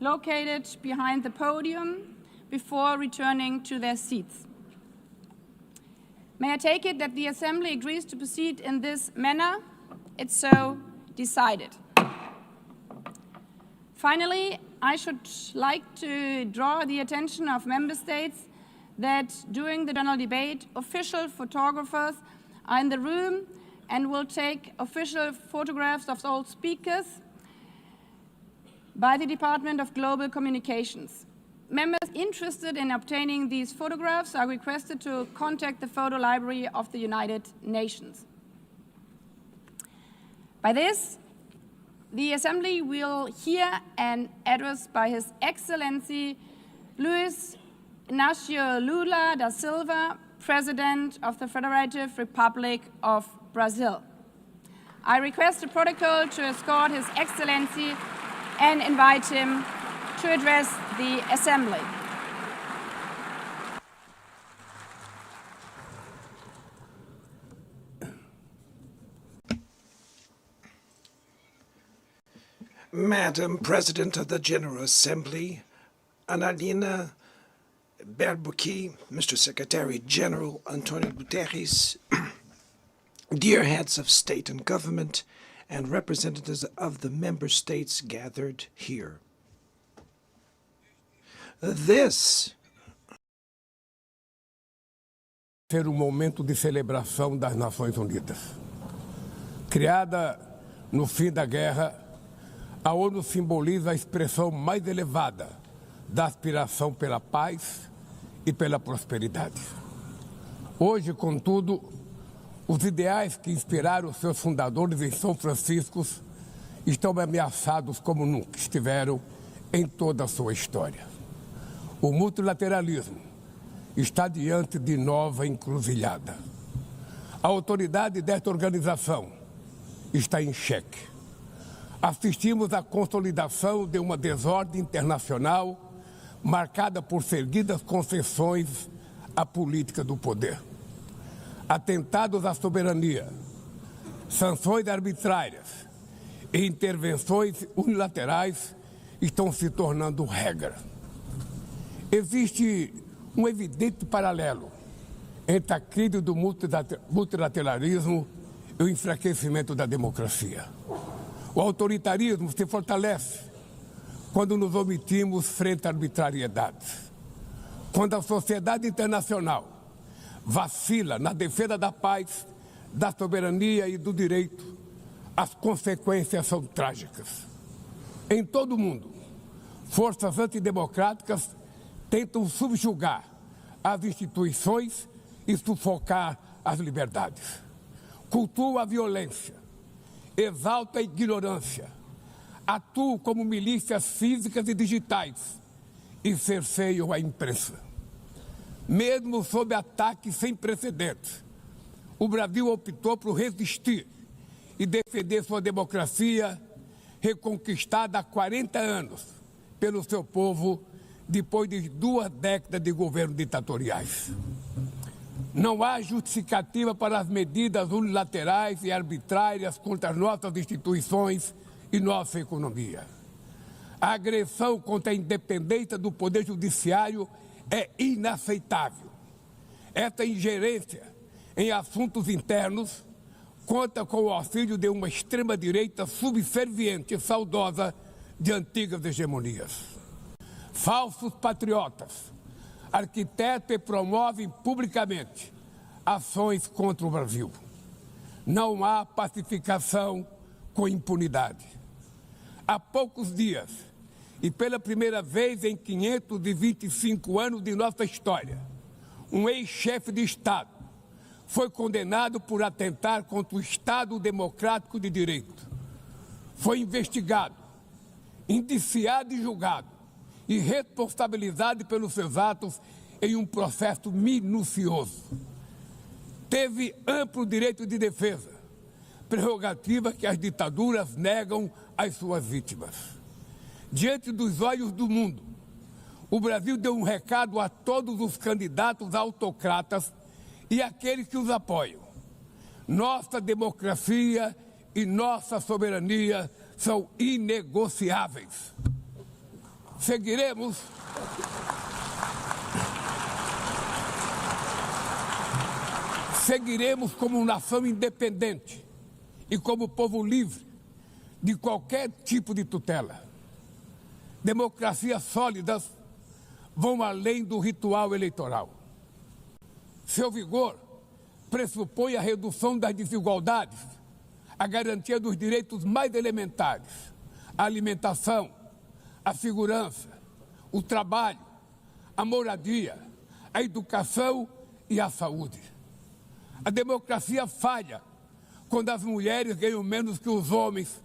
located behind the podium, before returning to their seats. May I take it that the Assembly agrees to proceed in this manner? It's so decided. Finally, I should like to draw the attention of member states that during the general debate, official photographers are in the room and will take official photographs of all speakers by the Department of Global Communications. Members interested in obtaining these photographs are requested to contact the photo library of the United Nations. By this, the Assembly will hear an address by His Excellency Luiz Inácio Lula da Silva, President of the Federative Republic of Brazil. I request the protocol to escort His Excellency and invite him to address the Assembly. Madam President of the General Assembly, Annalena Baerbock, Mr. Secretary General Antonio Guterres, dear heads of state and government, and representatives of the member states gathered here. This ser um momento de celebração das Nações Unidas. Criada no fim da guerra, a ONU simboliza a expressão mais elevada da aspiração pela paz e pela prosperidade. Hoje, contudo, os ideais que inspiraram seus fundadores em São Francisco estão ameaçados como nunca estiveram em toda a sua história. O multilateralismo está diante de nova encruzilhada. A autoridade desta organização está em xeque. Assistimos à consolidação de uma desordem internacional marcada por seguidas concessões à política do poder. Atentados à soberania, sanções arbitrárias e intervenções unilaterais estão se tornando regra. Existe um evidente paralelo entre a crise do multilateralismo e o enfraquecimento da democracia. O autoritarismo se fortalece quando nos omitimos frente a arbitrariedades. Quando a sociedade internacional vacila na defesa da paz, da soberania e do direito, as consequências são trágicas. Em todo o mundo, forças antidemocráticas tentam subjugar as instituições e sufocar as liberdades. Cultuam a violência, exaltam a ignorância, atuam como milícias físicas e digitais e cerceiam a imprensa. Mesmo sob ataques sem precedentes, o Brasil optou por resistir e defender sua democracia, reconquistada há 40 anos pelo seu povo, depois de 2 décadas de governo ditatoriais. Não há justificativa para as medidas unilaterais e arbitrárias contra as nossas instituições e nossa economia. A agressão contra a independência do Poder Judiciário é inaceitável. Esta ingerência em assuntos internos conta com o auxílio de uma extrema-direita subserviente e saudosa de antigas hegemonias. Falsos patriotas arquitetam e promovem publicamente ações contra o Brasil. Não há pacificação com impunidade. Há poucos dias, e pela primeira vez em 525 anos de nossa história, um ex-chefe de Estado foi condenado por atentar contra o Estado Democrático de Direito. Foi investigado, indiciado e julgado, e responsabilizado pelos seus atos em um processo minucioso. Teve amplo direito de defesa, prerrogativa que as ditaduras negam às suas vítimas. Diante dos olhos do mundo, o Brasil deu um recado a todos os candidatos autocratas e àqueles que os apoiam. Nossa democracia e nossa soberania são inegociáveis. Seguiremos como nação independente e como povo livre de qualquer tipo de tutela. Democracias sólidas vão além do ritual eleitoral. Seu vigor pressupõe a redução das desigualdades, a garantia dos direitos mais elementares, a alimentação, a segurança, o trabalho, a moradia, a educação e a saúde. A democracia falha quando as mulheres ganham menos que os homens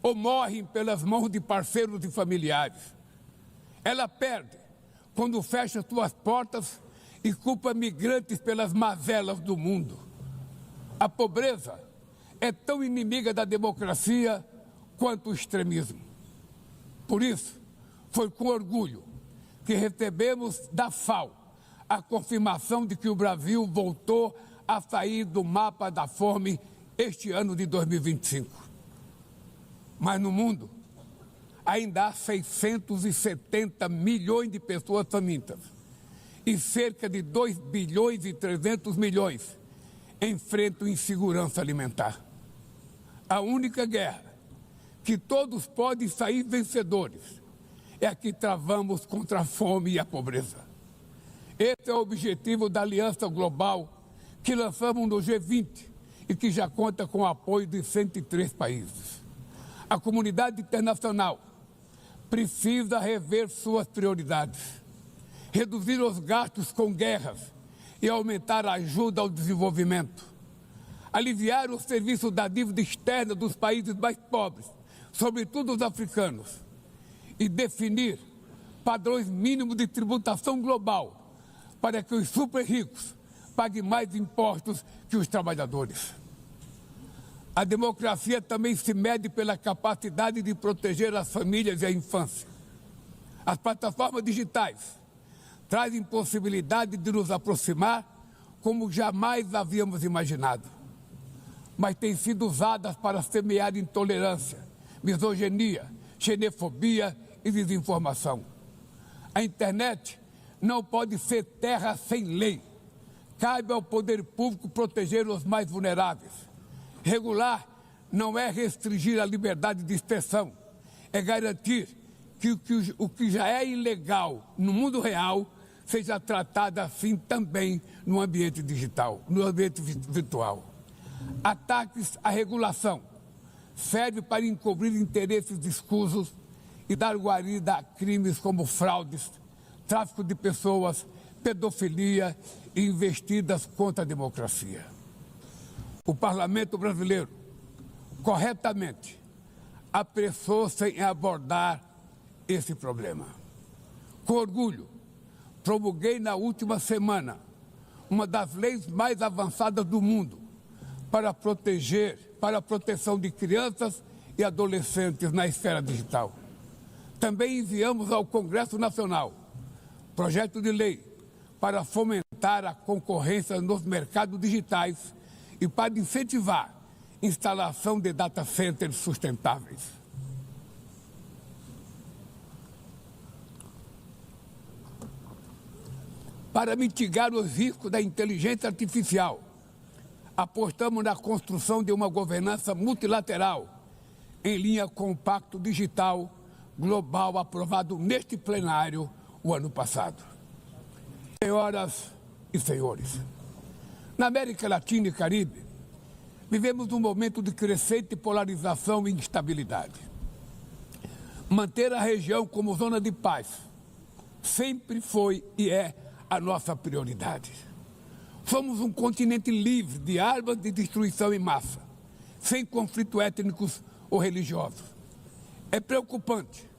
ou morrem pelas mãos de parceiros e familiares. Ela perde quando fecha suas portas e culpa migrantes pelas mazelas do mundo. A pobreza é tão inimiga da democracia quanto o extremismo. Por isso, foi com orgulho que recebemos da FAO a confirmação de que o Brasil voltou a sair do mapa da fome este ano de 2025. Mas no mundo, ainda há 670 milhões de pessoas famintas e cerca de 2 bilhões e 300 milhões enfrentam insegurança alimentar. A única guerra que todos podem sair vencedores é a que travamos contra a fome e a pobreza. Esse é o objetivo da Aliança Global que lançamos no G20 e que já conta com o apoio de 103 países. A comunidade internacional precisa rever suas prioridades, reduzir os gastos com guerras e aumentar a ajuda ao desenvolvimento, aliviar o serviço da dívida externa dos países mais pobres, sobretudo os africanos, e definir padrões mínimos de tributação global para que os super ricos paguem mais impostos que os trabalhadores. A democracia também se mede pela capacidade de proteger as famílias e a infância. As plataformas digitais trazem possibilidade de nos aproximar como jamais havíamos imaginado, mas têm sido usadas para semear intolerância, misoginia, xenofobia e desinformação. A internet não pode ser terra sem lei. Cabe ao poder público proteger os mais vulneráveis. Regular não é restringir a liberdade de expressão, é garantir que o que já é ilegal no mundo real seja tratado assim também no ambiente digital, no ambiente virtual. Ataques à regulação servem para encobrir interesses escusos e dar guarida a crimes como fraudes, tráfico de pessoas, pedofilia e investidas contra a democracia. O parlamento brasileiro, corretamente, apressou-se em abordar esse problema. Com orgulho, promulguei na última semana uma das leis mais avançadas do mundo para a proteção de crianças e adolescentes na esfera digital. Também enviamos ao Congresso Nacional projeto de lei para fomentar a concorrência nos mercados digitais e para incentivar a instalação de data centers sustentáveis. Para mitigar os riscos da inteligência artificial, apostamos na construção de uma governança multilateral em linha com o Pacto Digital Global aprovado neste plenário o ano passado. Senhoras e senhores, na América Latina e Caribe, vivemos um momento de crescente polarização e instabilidade. Manter a região como zona de paz sempre foi e é a nossa prioridade. Somos um continente livre de armas de destruição em massa, sem conflitos étnicos ou religiosos. É preocupante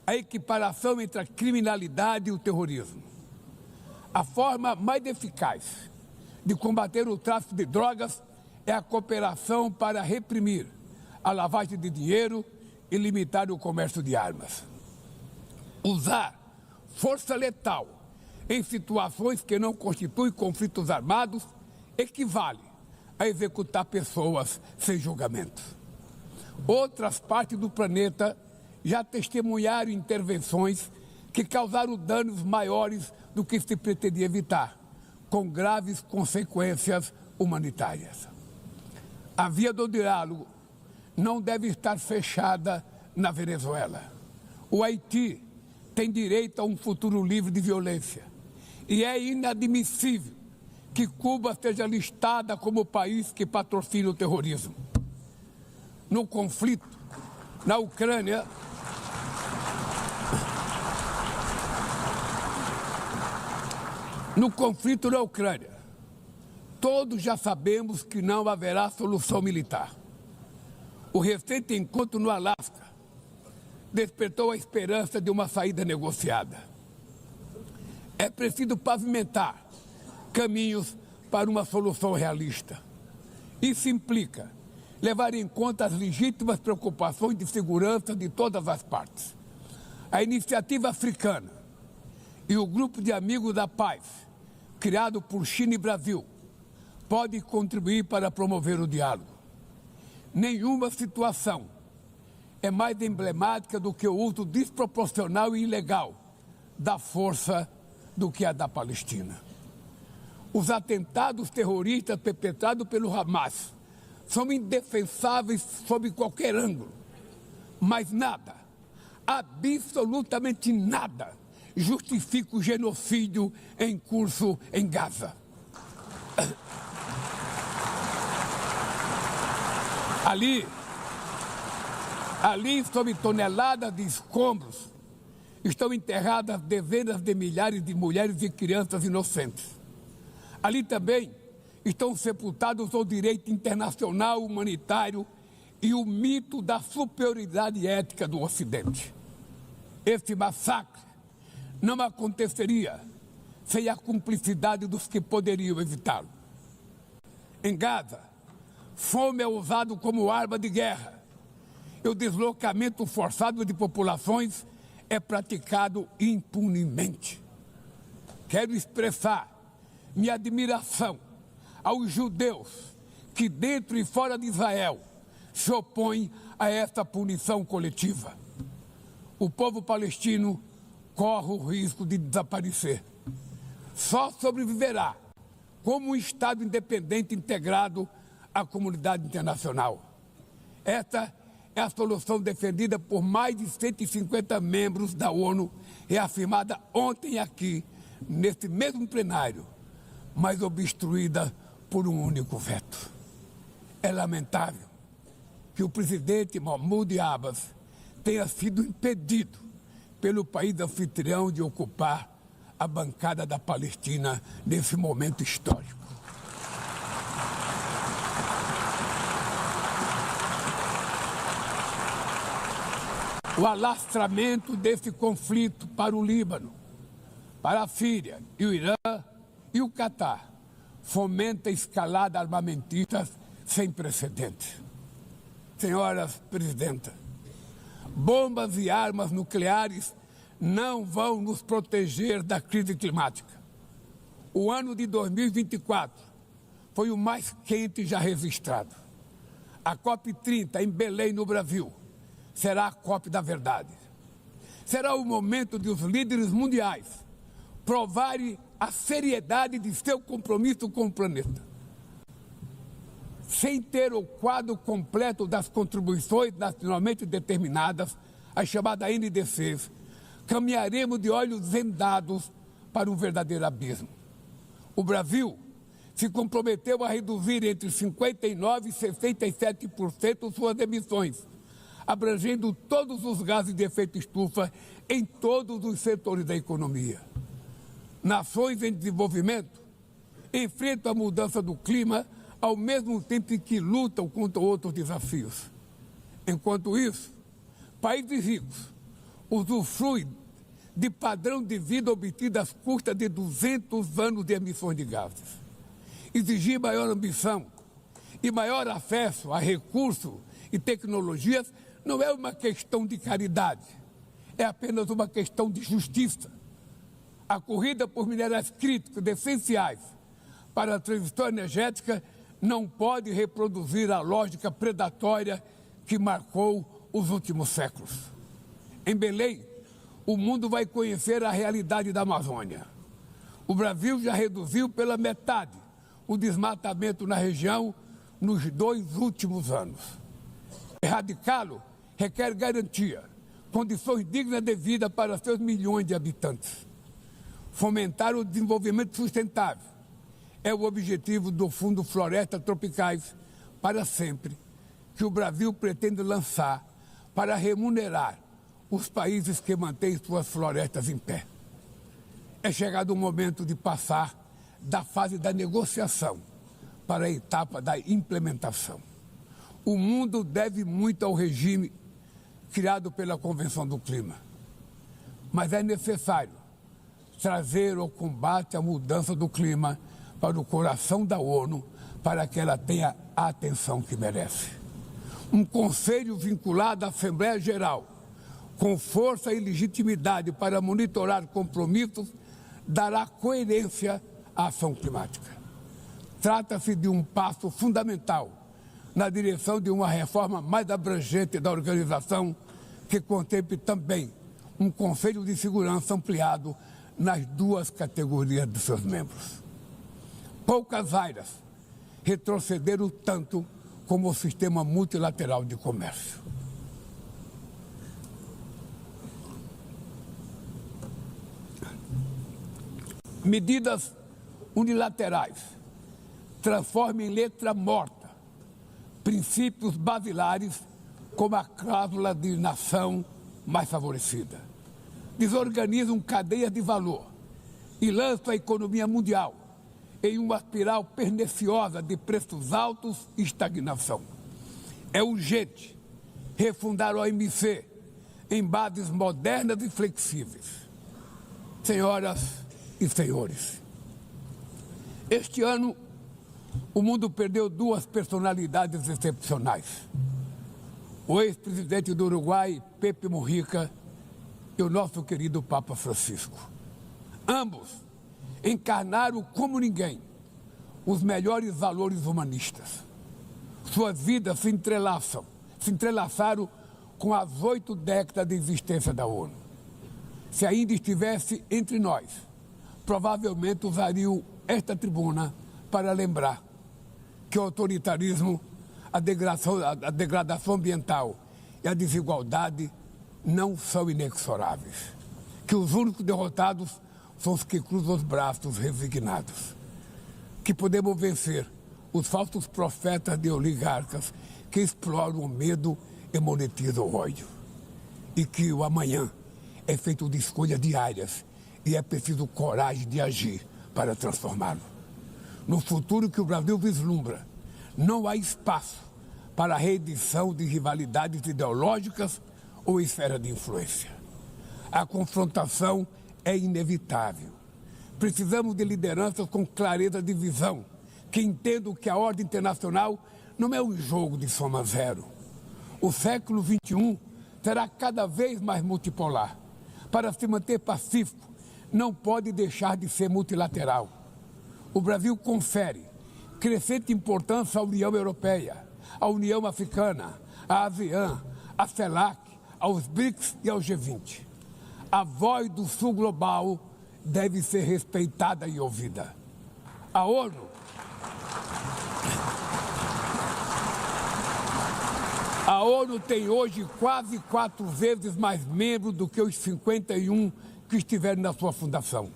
a equiparação entre a criminalidade e o terrorismo. A forma mais eficaz de combater o tráfico de drogas é a cooperação para reprimir a lavagem de dinheiro e limitar o comércio de armas. Usar força letal em situações que não constituem conflitos armados equivale a executar pessoas sem julgamento. Outras partes do planeta já testemunharam intervenções que causaram danos maiores do que se pretendia evitar, com graves consequências humanitárias. A via do diálogo não deve estar fechada na Venezuela. O Haiti tem direito a um futuro livre de violência e é inadmissível que Cuba seja listada como país que patrocina o terrorismo. No conflito na Ucrânia, todos já sabemos que não haverá solução militar. O recente encontro no Alasca despertou a esperança de uma saída negociada. É preciso pavimentar caminhos para uma solução realista. Isso implica levar em conta as legítimas preocupações de segurança de todas as partes. A iniciativa africana e o grupo de amigos da paz, criado por China e Brasil, pode contribuir para promover o diálogo. Nenhuma situação é mais emblemática do que o uso desproporcional e ilegal da força do que a da Palestina. Os atentados terroristas perpetrados pelo Hamas são indefensáveis sob qualquer ângulo, mas nada, absolutamente nada, justifica o genocídio em curso em Gaza. Ali, sob toneladas de escombros, estão enterradas dezenas de milhares de mulheres e crianças inocentes. Ali também estão sepultados o direito internacional humanitário e o mito da superioridade ética do Ocidente. Este massacre não aconteceria sem a cumplicidade dos que poderiam evitá-lo. Em Gaza, fome é usado como arma de guerra e o deslocamento forçado de populações é praticado impunemente. Quero expressar minha admiração aos judeus que, dentro e fora de Israel, se opõem a esta punição coletiva. O povo palestino corre o risco de desaparecer. Só sobreviverá como um Estado independente integrado à comunidade internacional. Esta é a solução defendida por mais de 150 membros da ONU, reafirmada ontem aqui, neste mesmo plenário, mas obstruída por um único veto. É lamentável que o presidente Mahmoud Abbas tenha sido impedido pelo país anfitrião de ocupar a bancada da Palestina nesse momento histórico. O alastramento desse conflito para o Líbano, para a Síria e o Irã e o Catar fomenta a escalada armamentista sem precedentes. Senhoras presidentas, bombas e armas nucleares não vão nos proteger da crise climática. O ano de 2024 foi o mais quente já registrado. A COP30 em Belém, no Brasil, será a COP da verdade. Será o momento de os líderes mundiais provarem a seriedade de seu compromisso com o planeta. Sem ter o quadro completo das contribuições nacionalmente determinadas, as chamadas NDCs, caminharemos de olhos vendados para um verdadeiro abismo. O Brasil se comprometeu a reduzir entre 59% e 67% suas emissões, abrangendo todos os gases de efeito estufa em todos os setores da economia. Nações em desenvolvimento enfrentam a mudança do clima ao mesmo tempo que lutam contra outros desafios. Enquanto isso, países ricos usufruem de padrão de vida obtido às custas de 200 anos de emissões de gases. Exigir maior ambição e maior acesso a recursos e tecnologias não é uma questão de caridade, é apenas uma questão de justiça. A corrida por minerais críticos essenciais para a transição energética não pode reproduzir a lógica predatória que marcou os últimos séculos. Em Belém, o mundo vai conhecer a realidade da Amazônia. O Brasil já reduziu pela metade o desmatamento na região nos 2 últimos anos. Erradicá-lo requer garantia, condições dignas de vida para seus milhões de habitantes. Fomentar o desenvolvimento sustentável é o objetivo do Fundo Florestas Tropicais para Sempre, que o Brasil pretende lançar para remunerar os países que mantêm suas florestas em pé. É chegado o momento de passar da fase da negociação para a etapa da implementação. O mundo deve muito ao regime criado pela Convenção do Clima, mas é necessário trazer o combate à mudança do clima para o coração da ONU, para que ela tenha a atenção que merece. Um conselho vinculado à Assembléia Geral, com força e legitimidade para monitorar compromissos, dará coerência à ação climática. Trata-se de um passo fundamental na direção de uma reforma mais abrangente da organização, que contemple também um Conselho de Segurança ampliado nas duas categorias de seus membros. Poucas áreas retrocederam tanto como o sistema multilateral de comércio. Medidas unilaterais transformam em letra morta princípios basilares como a cláusula de nação mais favorecida. Desorganizam cadeias de valor e lançam a economia mundial em uma espiral perniciosa de preços altos e estagnação. É urgente refundar a OMC em bases modernas e flexíveis. Senhoras e senhores, este ano o mundo perdeu duas personalidades excepcionais. O ex-presidente do Uruguai, Pepe Mujica, e o nosso querido Papa Francisco. Ambos encarnaram como ninguém os melhores valores humanistas. Suas vidas se entrelaçaram com as 8 décadas de existência da ONU. Se ainda estivesse entre nós, provavelmente usariam esta tribuna para lembrar que o autoritarismo, a degradação ambiental e a desigualdade não são inexoráveis. Que os únicos derrotados são os que cruzam os braços resignados. Que podemos vencer os falsos profetas de oligarcas que exploram o medo e monetizam o ódio. E que o amanhã é feito de escolhas diárias e é preciso coragem de agir para transformá-lo. No futuro que o Brasil vislumbra, não há espaço para a reedição de rivalidades ideológicas ou esfera de influência. A confrontação é inevitável. Precisamos de lideranças com clareza de visão, que entendam que a ordem internacional não é um jogo de soma zero. O século XXI será cada vez mais multipolar. Para se manter pacífico, não pode deixar de ser multilateral. O Brasil confere crescente importância à União Europeia, à União Africana, à ASEAN, à CELAC, aos BRICS e ao G20. A voz do Sul global deve ser respeitada e ouvida. A ONU tem hoje quase 4 vezes mais membros do que os 51 que estiveram na sua fundação.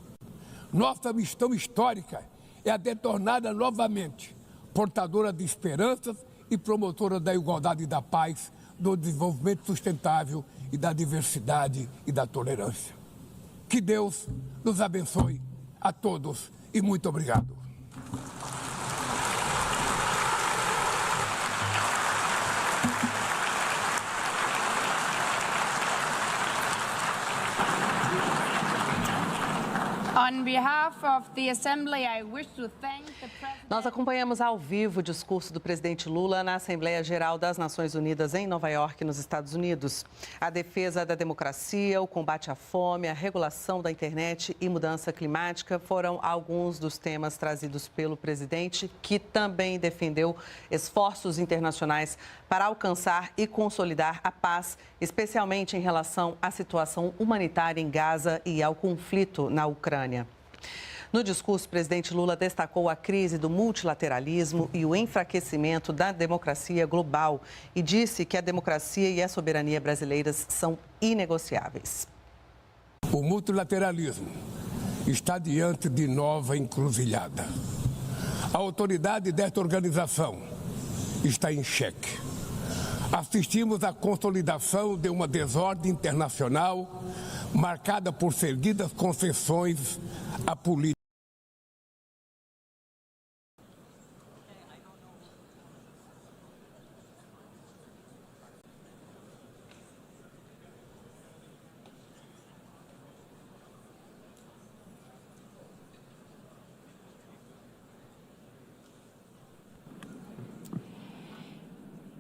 Nossa missão histórica é a de torná-la novamente portadora de esperanças e promotora da igualdade e da paz, do desenvolvimento sustentável e da diversidade e da tolerância. Que Deus nos abençoe a todos e muito obrigado. On behalf of the Assembly, I wish to thank the President. Nós acompanhamos ao vivo o discurso do presidente Lula na Assembleia Geral das Nações Unidas em Nova York, nos Estados Unidos. A defesa da democracia, o combate à fome, a regulação da internet e mudança climática foram alguns dos temas trazidos pelo presidente, que também defendeu esforços internacionais para alcançar e consolidar a paz, especialmente em relação à situação humanitária em Gaza e ao conflito na Ucrânia. No discurso, o presidente Lula destacou a crise do multilateralismo e o enfraquecimento da democracia global e disse que a democracia e a soberania brasileiras são inegociáveis. O multilateralismo está diante de nova encruzilhada. A autoridade desta organização está em xeque. Assistimos à consolidação de uma desordem internacional marcada por seguidas concessões à política.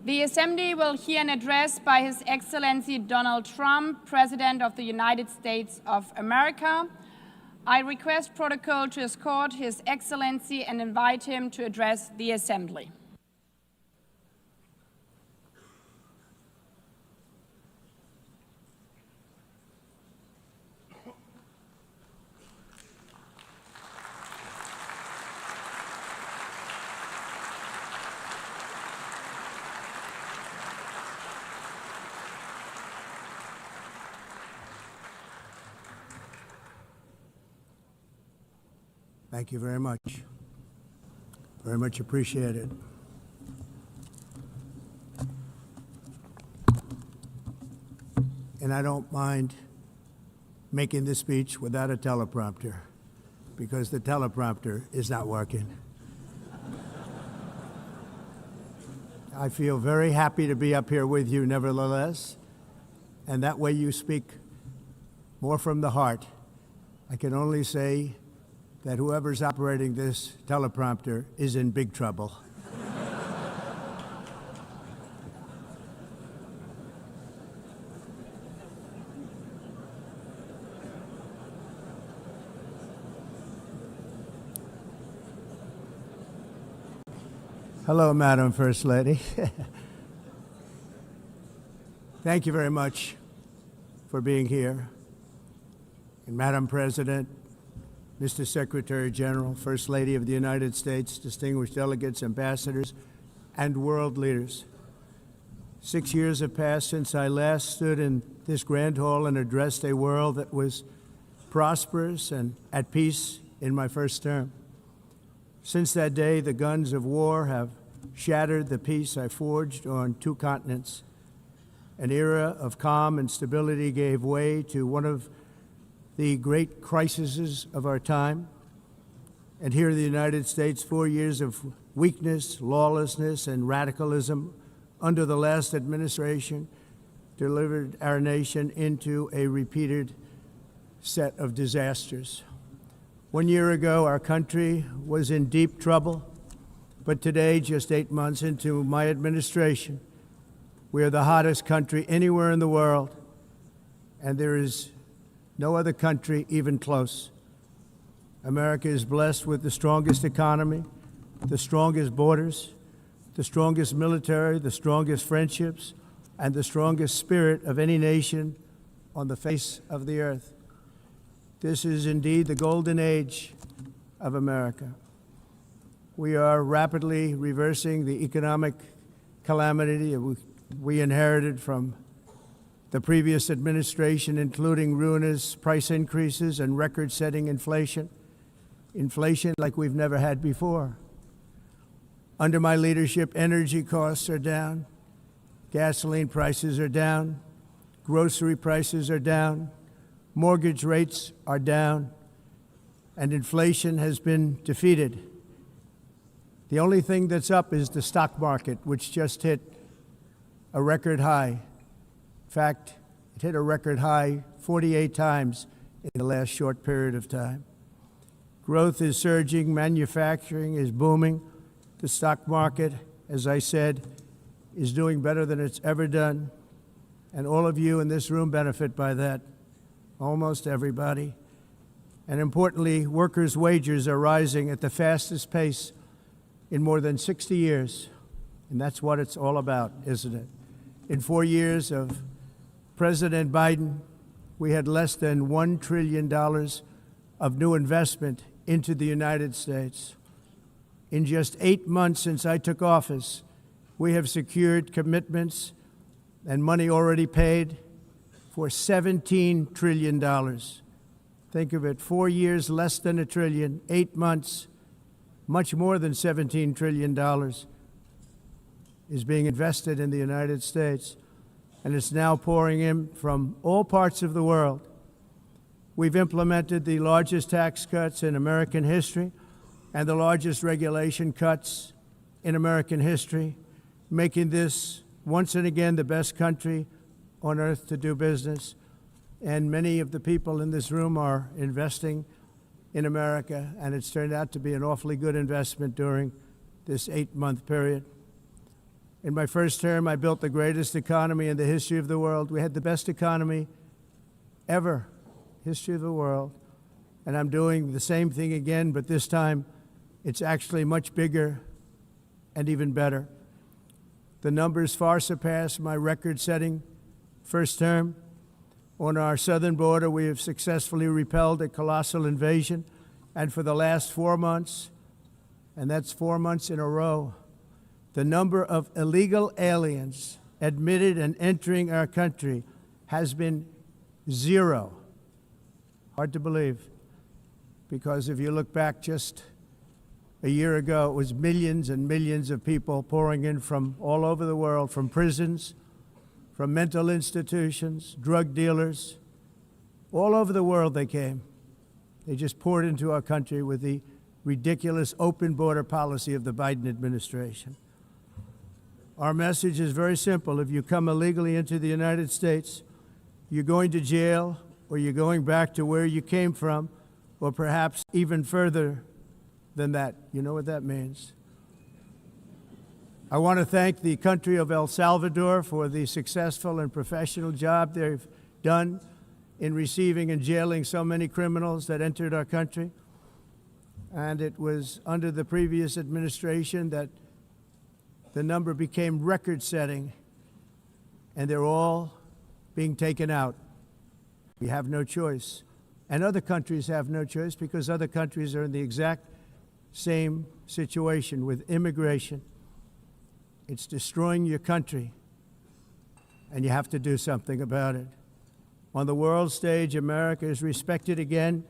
The Assembly will hear an address by His Excellency Donald Trump, President of the United States of America. I request protocol to escort His Excellency and invite him to address the Assembly. Thank you very much. Very much appreciated. And I don't mind making this speech without a teleprompter, because the teleprompter is not working. I feel very happy to be up here with you nevertheless, and that way you speak more from the heart. I can only say that whoever's operating this teleprompter is in big trouble. Hello, Madam First Lady. Thank you very much for being here. And Madam President, Mr. Secretary General, First Lady of the United States, distinguished delegates, ambassadors, and world leaders. 6 years have passed since I last stood in this grand hall and addressed a world that was prosperous and at peace in my first term. Since that day, the guns of war have shattered the peace I forged on 2 continents. An era of calm and stability gave way to one of the great crises of our time. And here in the United States, 4 years of weakness, lawlessness, and radicalism under the last administration delivered our nation into a repeated set of disasters. 1 year ago, our country was in deep trouble, but today, just 8 months into my administration, we are the hottest country anywhere in the world, and there is no other country even close. America is blessed with the strongest economy, the strongest borders, the strongest military, the strongest friendships, and the strongest spirit of any nation on the face of the earth. This is indeed the golden age of America. We are rapidly reversing the economic calamity we inherited from the previous administration, including ruinous price increases and record-setting inflation like we've never had before. Under my leadership, energy costs are down, gasoline prices are down, grocery prices are down, mortgage rates are down, and inflation has been defeated. The only thing that's up is the stock market, which just hit a record high. In fact, it hit a record high 48 times in the last short period of time. Growth is surging, manufacturing is booming. The stock market, as I said, is doing better than it's ever done. And all of you in this room benefit by that, almost everybody. And importantly, workers' wages are rising at the fastest pace in more than 60 years. And that's what it's all about, isn't it? In 4 years of President Biden, we had less than $1 trillion of new investment into the United States. In just 8 months since I took office, we have secured commitments and money already paid for $17 trillion. Think of it, 4 years, less than $1 trillion, 8 months, much more than $17 trillion is being invested in the United States, and it's now pouring in from all parts of the world. We've implemented the largest tax cuts in American history and the largest regulation cuts in American history, making this once and again the best country on earth to do business. And many of the people in this room are investing in America, and it's turned out to be an awfully good investment during this 8-month period. In my first term, I built the greatest economy in the history of the world. We had the best economy ever, history of the world. And I'm doing the same thing again, but this time it's actually much bigger and even better. The numbers far surpass my record-setting first term. On our southern border, we have successfully repelled a colossal invasion. And for the last 4 months, and that's 4 months in a row, the number of illegal aliens admitted and entering our country has been 0. Hard to believe. because if you look back just a year ago, it was millions and millions of people pouring in from all over the world, from prisons, from mental institutions, drug dealers. All over the world they came. They just poured into our country with the ridiculous open border policy of the Biden administration. Our message is very simple. If you come illegally into the United States, you're going to jail, or you're going back to where you came from, or perhaps even further than that. You know what that means. I want to thank the country of El Salvador for the successful and professional job they've done in receiving and jailing so many criminals that entered our country. And it was under the previous administration that the number became record-setting, and they're all being taken out. We have no choice. And other countries have no choice, because other countries are in the exact same situation with immigration. It's destroying your country, and you have to do something about it. On the world stage, America is respected again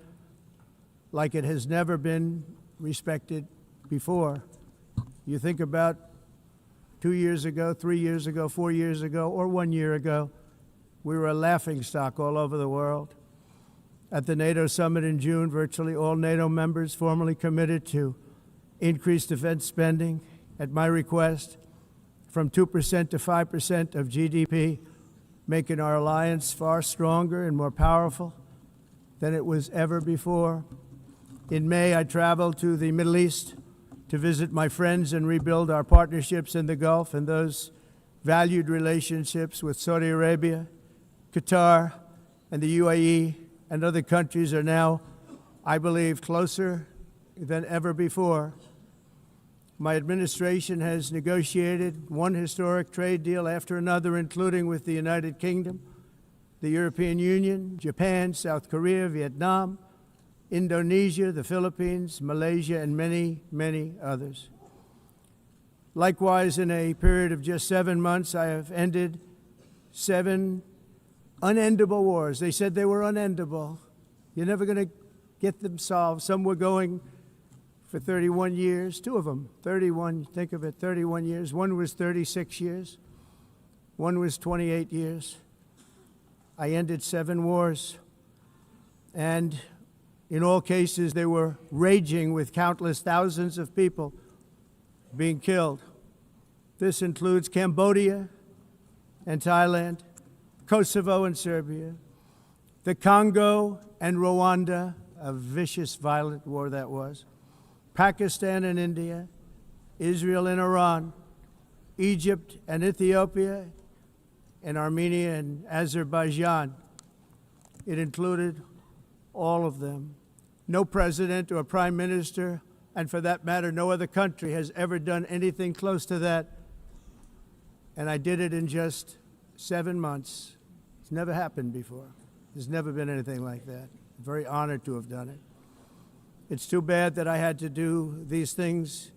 like it has never been respected before. You think about 2 years ago, 3 years ago, 4 years ago, or 1 year ago, we were a laughingstock all over the world. At the NATO summit in June, virtually all NATO members formally committed to increase defense spending at my request from 2% to 5% of GDP, making our alliance far stronger and more powerful than it was ever before. In May, I traveled to the Middle East to visit my friends and rebuild our partnerships in the Gulf and those valued relationships with Saudi Arabia, Qatar, and the UAE, and other countries are now, I believe, closer than ever before. My administration has negotiated one historic trade deal after another, including with the United Kingdom, the European Union, Japan, South Korea, Vietnam, Indonesia, the Philippines, Malaysia, and many, many others. Likewise, in a period of just 7 months, I have ended 7 unendable wars. They said they were unendable. You're never going to get them solved. Some were going for 31 years, 2 of them, 31, think of it, 31 years. One was 36 years. One was 28 years. I ended 7 wars. And in all cases, they were raging with countless thousands of people being killed. This includes Cambodia and Thailand, Kosovo and Serbia, the Congo and Rwanda, a vicious, violent war that was, Pakistan and India, Israel and Iran, Egypt and Ethiopia, and Armenia and Azerbaijan. It included all of them. No president or prime minister, and for that matter, no other country has ever done anything close to that. And I did it in just 7 months. It's never happened before. There's never been anything like that. I'm very honored to have done it. It's too bad that I had to do these things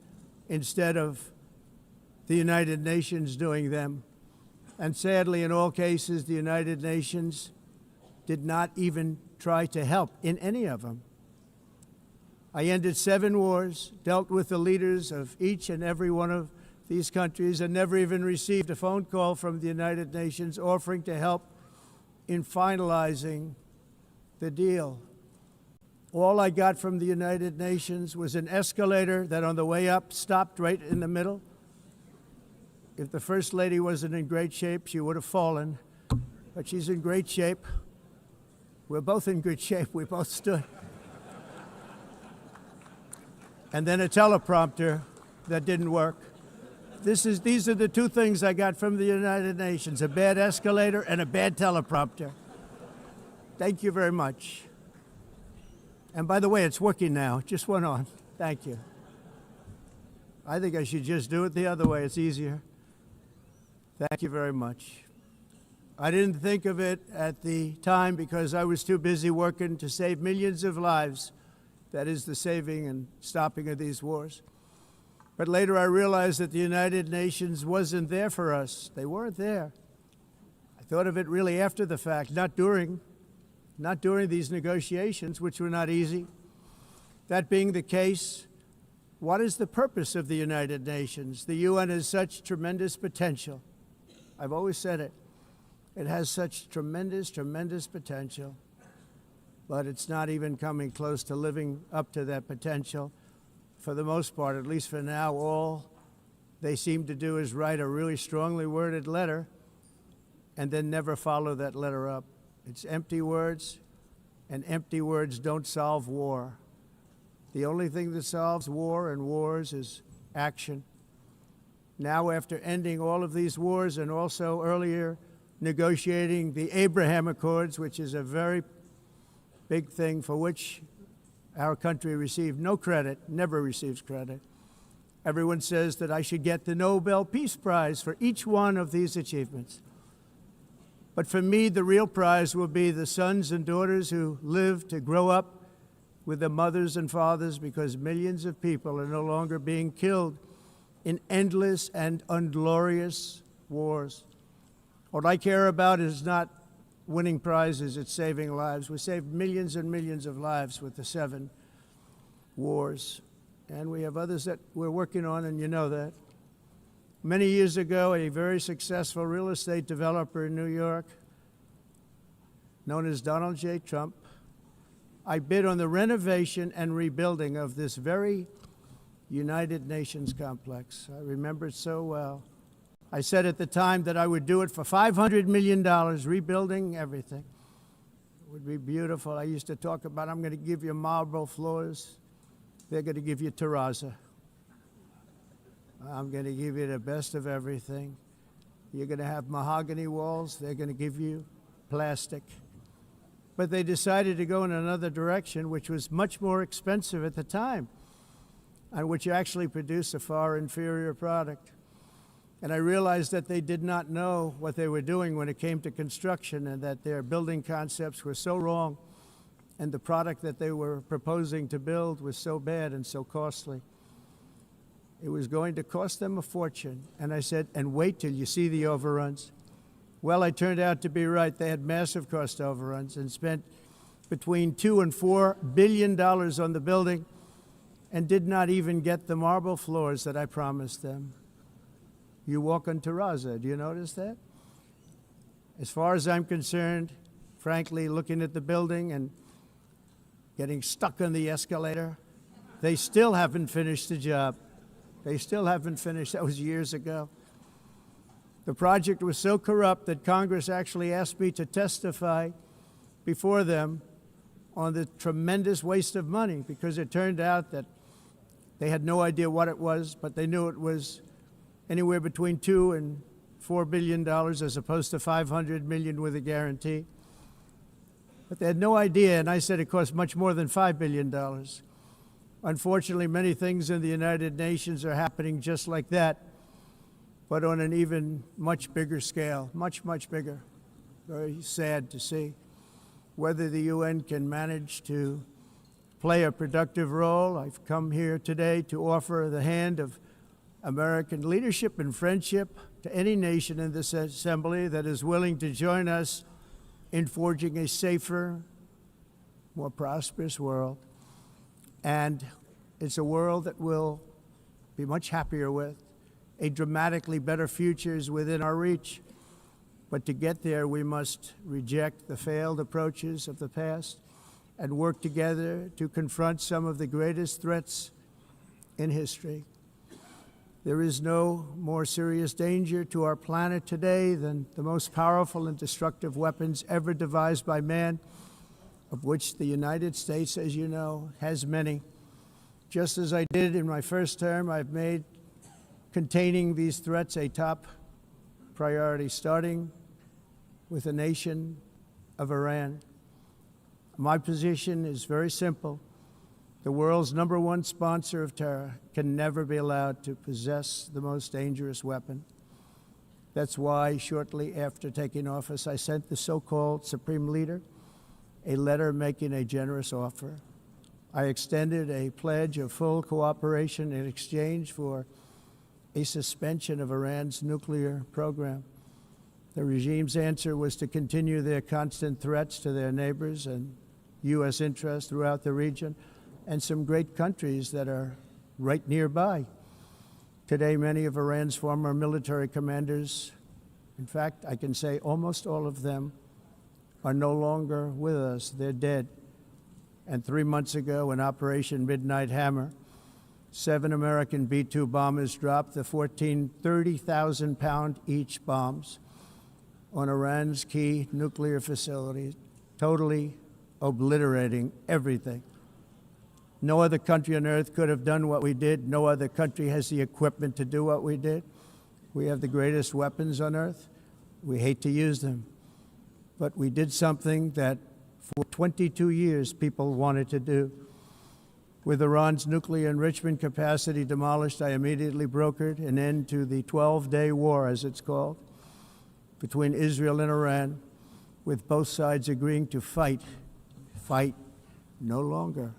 instead of the United Nations doing them. And sadly, in all cases, the United Nations did not even try to help in any of them. I ended 7 wars, dealt with the leaders of each and every one of these countries, and never even received a phone call from the United Nations offering to help in finalizing the deal. All I got from the United Nations was an escalator that on the way up stopped right in the middle. If the First Lady wasn't in great shape, she would have fallen, but she's in great shape. We're both in good shape. We both stood. And then a teleprompter that didn't work. These are the 2 things I got from the United Nations, a bad escalator and a bad teleprompter. Thank you very much. And by the way, it's working now. It just went on. Thank you. I think I should just do it the other way. It's easier. Thank you very much. I didn't think of it at the time because I was too busy working to save millions of lives. That is the saving and stopping of these wars. But later I realized that the United Nations wasn't there for us. They weren't there. I thought of it really after the fact, not during these negotiations, which were not easy. That being the case, what is the purpose of the United Nations? The UN has such tremendous potential. I've always said it. It has such tremendous, tremendous potential, but it's not even coming close to living up to that potential. For the most part, at least for now, all they seem to do is write a really strongly worded letter and then never follow that letter up. It's empty words, and empty words don't solve war. The only thing that solves war and wars is action. Now, after ending all of these wars and also earlier negotiating the Abraham Accords, which is a very big thing for which our country received no credit, never receives credit. Everyone says that I should get the Nobel Peace Prize for each one of these achievements. But for me, the real prize will be the sons and daughters who live to grow up with the mothers and fathers, because millions of people are no longer being killed in endless and unglorious wars. What I care about is not winning prizes, it's saving lives. We saved millions and millions of lives with the 7 wars. And we have others that we're working on, and you know that. Many years ago, a very successful real estate developer in New York, known as Donald J. Trump, I bid on the renovation and rebuilding of this very United Nations complex. I remember it so well. I said at the time that I would do it for $500 million, rebuilding everything. It would be beautiful. I used to talk about, I'm going to give you marble floors. They're going to give you terrazzo. I'm going to give you the best of everything. You're going to have mahogany walls. They're going to give you plastic. But they decided to go in another direction, which was much more expensive at the time, and which actually produced a far inferior product. And I realized that they did not know what they were doing when it came to construction, and that their building concepts were so wrong, and the product that they were proposing to build was so bad and so costly. It was going to cost them a fortune. And I said, and wait till you see the overruns. Well, I turned out to be right. They had massive cost overruns and spent between $2 and $4 billion on the building and did not even get the marble floors that I promised them. You walk on terrazzo. Do you notice that? As far as I'm concerned, frankly, looking at the building and getting stuck on the escalator, they still haven't finished the job. They still haven't finished. That was years ago. The project was so corrupt that Congress actually asked me to testify before them on the tremendous waste of money, because it turned out that they had no idea what it was, but they knew it was anywhere between $2 and $4 billion as opposed to $500 million with a guarantee. But they had no idea, and I said it cost much more than $5 billion. Unfortunately, many things in the United Nations are happening just like that, but on an even much bigger scale, much, much bigger. Very sad to see. Whether the UN can manage to play a productive role, I've come here today to offer the hand of American leadership and friendship to any nation in this assembly that is willing to join us in forging a safer, more prosperous world. And it's a world that we'll be much happier with. A dramatically better future is within our reach. But to get there, we must reject the failed approaches of the past and work together to confront some of the greatest threats in history. There is no more serious danger to our planet today than the most powerful and destructive weapons ever devised by man, of which the United States, as you know, has many. Just as I did in my first term, I've made containing these threats a top priority, starting with the nation of Iran. My position is very simple. The world's #1 sponsor of terror can never be allowed to possess the most dangerous weapon. That's why shortly after taking office, I sent the so-called Supreme Leader a letter making a generous offer. I extended a pledge of full cooperation in exchange for a suspension of Iran's nuclear program. The regime's answer was to continue their constant threats to their neighbors and U.S. interests throughout the region, and some great countries that are right nearby. Today, many of Iran's former military commanders, in fact, I can say almost all of them, are no longer with us. They're dead. And 3 months ago, in Operation Midnight Hammer, 7 American B-2 bombers dropped the 14 30,000-pound each bombs on Iran's key nuclear facilities, totally obliterating everything. No other country on earth could have done what we did. No other country has the equipment to do what we did. We have the greatest weapons on earth. We hate to use them. But we did something that for 22 years people wanted to do. With Iran's nuclear enrichment capacity demolished, I immediately brokered an end to the 12-day war, as it's called, between Israel and Iran, with both sides agreeing to fight no longer.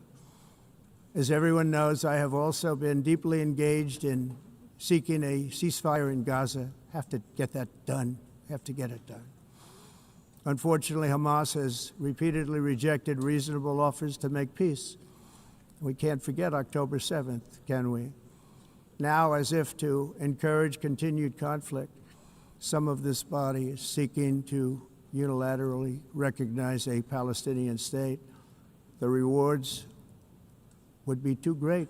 As everyone knows, I have also been deeply engaged in seeking a ceasefire in Gaza. Have to get that done. Have to get it done. Unfortunately, Hamas has repeatedly rejected reasonable offers to make peace. We can't forget October 7th, can we? Now, as if to encourage continued conflict, some of this body is seeking to unilaterally recognize a Palestinian state. The rewards would be too great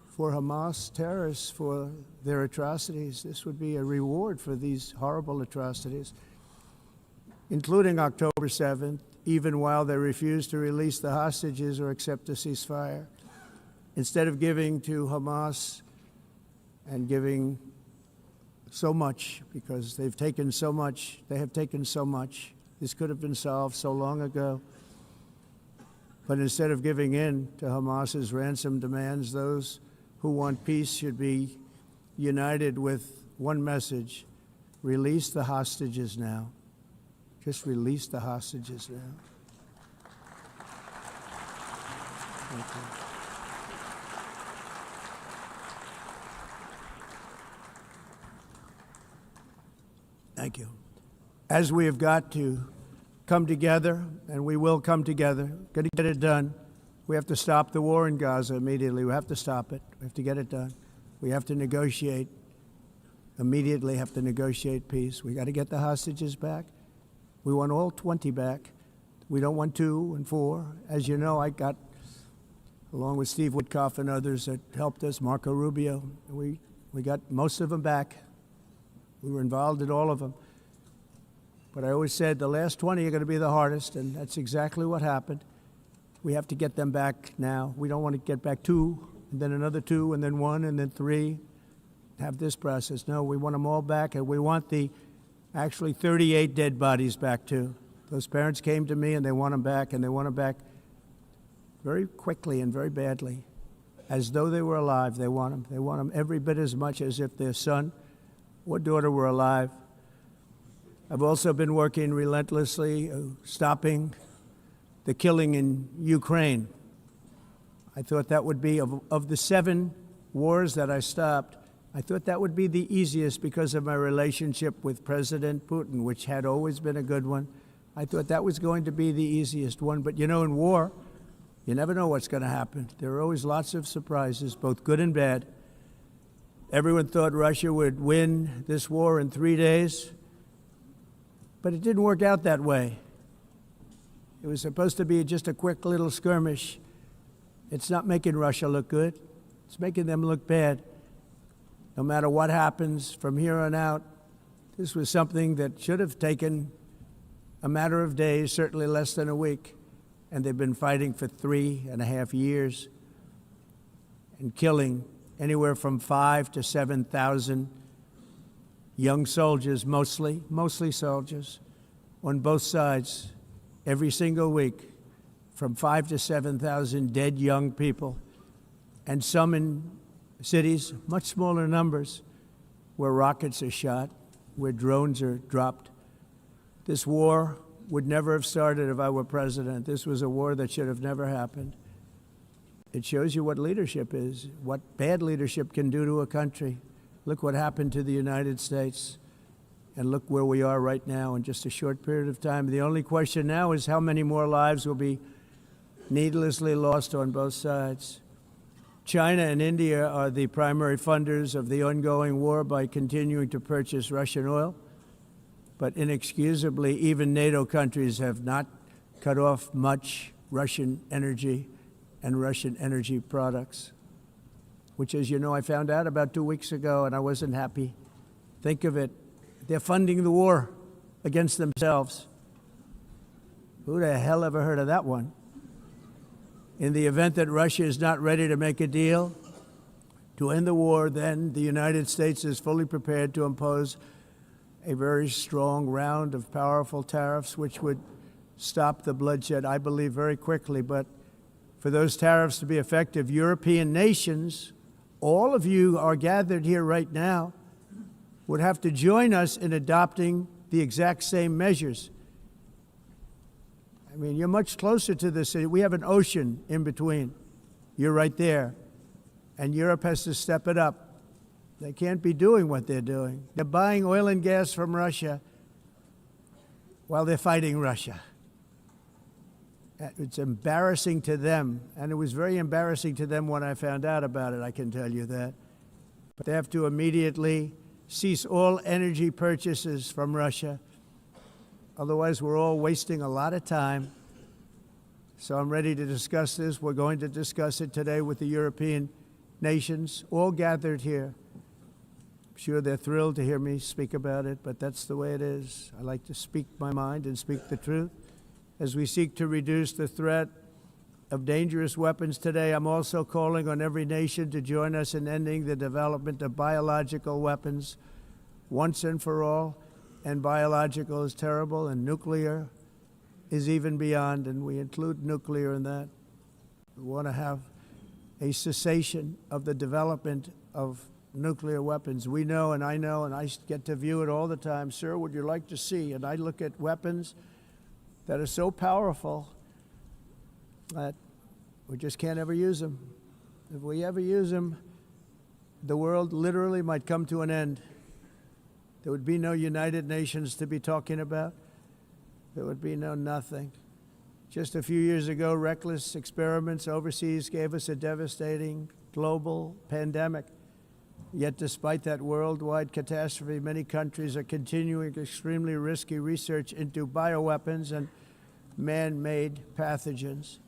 for Hamas terrorists for their atrocities. This would be a reward for these horrible atrocities, including October 7th, even while they refuse to release the hostages or accept a ceasefire. Instead of giving to Hamas and giving so much, because they've taken so much, they have taken so much. This could have been solved so long ago. But instead of giving in to Hamas's ransom demands, those who want peace should be united with one message: release the hostages now. Just release the hostages now. Thank you. Thank you. As we have got to come together, and we will come together, got to get it done. We have to stop the war in Gaza immediately. We have to stop it. We have to get it done. We have to negotiate, immediately have to negotiate peace. We got to get the hostages back. We want all 20 back. We don't want 2 and 4. As you know, I got, along with Steve Witkoff and others that helped us, Marco Rubio, we got most of them back. We were involved in all of them. But I always said the last 20 are going to be the hardest, and that's exactly what happened. We have to get them back now. We don't want to get back 2, and then another 2, and then 1, and then 3. Have this process. No, we want them all back, and we want the actually 38 dead bodies back too. Those parents came to me, and they want them back, and they want them back very quickly and very badly. As though they were alive, they want them. They want them every bit as much as if their son or daughter were alive. I've also been working relentlessly, stopping the killing in Ukraine. I thought that would be, of the 7 wars that I stopped, I thought that would be the easiest because of my relationship with President Putin, which had always been a good one. I thought that was going to be the easiest one. But you know, in war, you never know what's going to happen. There are always lots of surprises, both good and bad. Everyone thought Russia would win this war in 3 days, but it didn't work out that way. It was supposed to be just a quick little skirmish. It's not making Russia look good. It's making them look bad. No matter what happens from here on out, this was something that should have taken a matter of days, certainly less than a week. And they've been fighting for 3.5 years and killing anywhere from 5,000 to 7,000 young soldiers, mostly soldiers, on both sides, every single week, from 5,000 to 7,000 dead young people, and some in cities, much smaller numbers, where rockets are shot, where drones are dropped. This war would never have started if I were president. This was a war that should have never happened. It shows you what leadership is, what bad leadership can do to a country. Look what happened to the United States, and look where we are right now in just a short period of time. The only question now is how many more lives will be needlessly lost on both sides. China and India are the primary funders of the ongoing war by continuing to purchase Russian oil. But inexcusably, even NATO countries have not cut off much Russian energy and Russian energy products, which, as you know, I found out about 2 weeks ago, and I wasn't happy. Think of it. They're funding the war against themselves. Who the hell ever heard of that one? In the event that Russia is not ready to make a deal to end the war, then the United States is fully prepared to impose a very strong round of powerful tariffs, which would stop the bloodshed, I believe, very quickly. But for those tariffs to be effective, European nations, all of you are gathered here right now, would have to join us in adopting the exact same measures. I mean, you're much closer to this. We have an ocean in between. You're right there. And Europe has to step it up. They can't be doing what they're doing. They're buying oil and gas from Russia while they're fighting Russia. It's embarrassing to them, and it was very embarrassing to them when I found out about it, I can tell you that. But they have to immediately cease all energy purchases from Russia. Otherwise, we're all wasting a lot of time. So I'm ready to discuss this. We're going to discuss it today with the European nations, all gathered here. I'm sure they're thrilled to hear me speak about it, but that's the way it is. I like to speak my mind and speak the truth. As we seek to reduce the threat of dangerous weapons today, I'm also calling on every nation to join us in ending the development of biological weapons once and for all. And biological is terrible, and nuclear is even beyond, and we include nuclear in that. We want to have a cessation of the development of nuclear weapons. We know, and I get to view it all the time. Sir, would you like to see? And I look at weapons that are so powerful that we just can't ever use them. If we ever use them, the world literally might come to an end. There would be no United Nations to be talking about. There would be no nothing. Just a few years ago, reckless experiments overseas gave us a devastating global pandemic. Yet despite that worldwide catastrophe, many countries are continuing extremely risky research into bioweapons and man-made pathogens.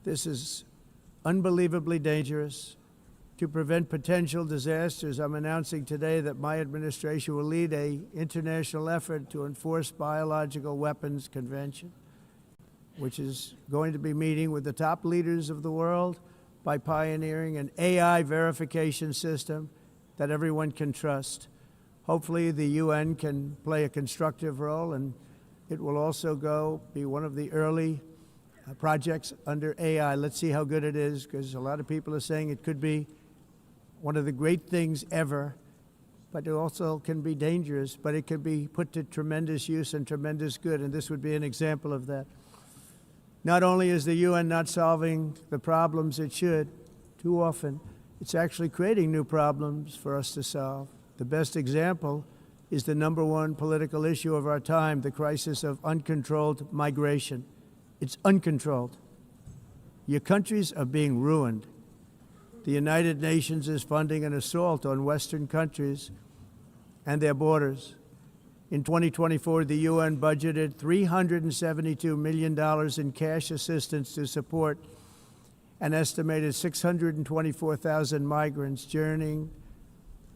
This is unbelievably dangerous. To prevent potential disasters, I'm announcing today that my administration will lead an international effort to enforce Biological Weapons Convention, which is going to be meeting with the top leaders of the world by pioneering an AI verification system that everyone can trust. Hopefully the UN can play a constructive role, and it will also be one of the early projects under AI. Let's see how good it is, because a lot of people are saying it could be one of the great things ever, but it also can be dangerous, but it can be put to tremendous use and tremendous good, and this would be an example of that. Not only is the UN not solving the problems it should, too often, it's actually creating new problems for us to solve. The best example is the #1 political issue of our time, the crisis of uncontrolled migration. It's uncontrolled. Your countries are being ruined. The United Nations is funding an assault on Western countries and their borders. In 2024, the UN budgeted $372 million in cash assistance to support an estimated 624,000 migrants journeying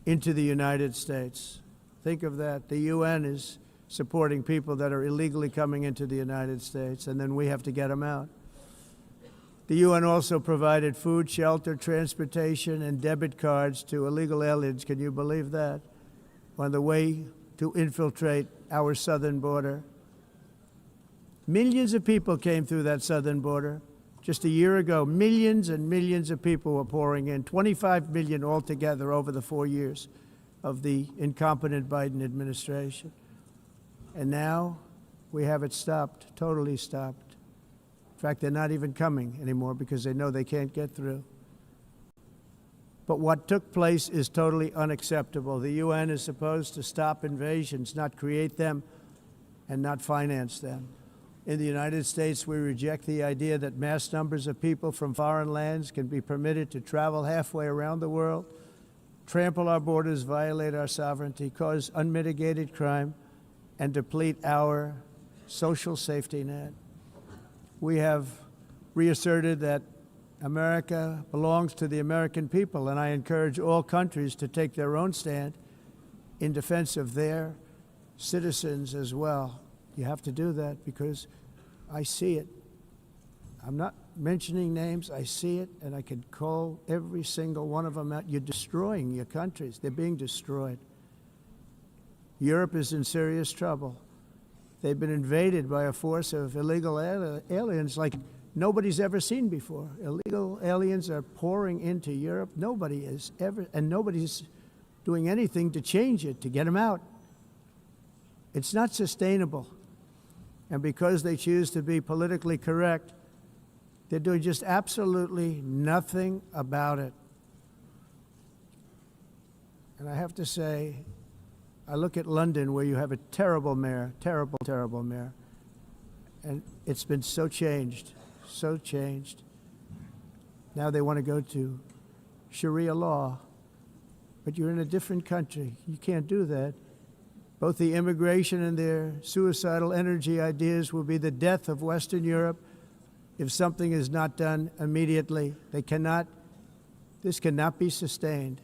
into the United States. Think of that. The UN is supporting people that are illegally coming into the United States, and then we have to get them out. The UN also provided food, shelter, transportation, and debit cards to illegal aliens. Can you believe that? On the way to infiltrate our southern border. Millions of people came through that southern border. Just a year ago, millions and millions of people were pouring in, 25 million altogether over the 4 years of the incompetent Biden administration. And now we have it stopped, totally stopped. In fact, they're not even coming anymore because they know they can't get through. But what took place is totally unacceptable. The UN is supposed to stop invasions, not create them and not finance them. In the United States, we reject the idea that mass numbers of people from foreign lands can be permitted to travel halfway around the world, trample our borders, violate our sovereignty, cause unmitigated crime, and deplete our social safety net. We have reasserted that America belongs to the American people, and I encourage all countries to take their own stand in defense of their citizens as well. You have to do that because I see it. I'm not mentioning names. I see it, and I can call every single one of them out. You're destroying your countries. They're being destroyed. Europe is in serious trouble. They've been invaded by a force of illegal aliens like nobody's ever seen before. Illegal aliens are pouring into Europe. Nobody is ever, and nobody's doing anything to change it, to get them out. It's not sustainable. And because they choose to be politically correct, they're doing just absolutely nothing about it. And I have to say, I look at London, where you have a terrible mayor, terrible, terrible mayor, and it's been so changed, so changed. Now they want to go to Sharia law, but you're in a different country. You can't do that. Both the immigration and their suicidal energy ideas will be the death of Western Europe if something is not done immediately. This cannot be sustained.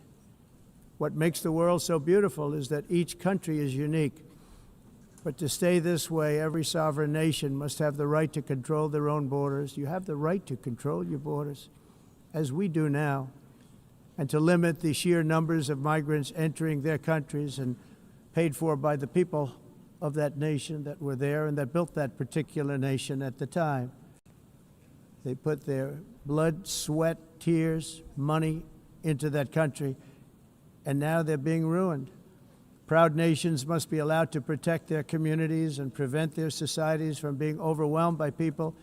What makes the world so beautiful is that each country is unique. But to stay this way, every sovereign nation must have the right to control their own borders. You have the right to control your borders, as we do now, and to limit the sheer numbers of migrants entering their countries and paid for by the people of that nation that were there and that built that particular nation at the time. They put their blood, sweat, tears, money into that country, and now they're being ruined. Proud nations must be allowed to protect their communities and prevent their societies from being overwhelmed by people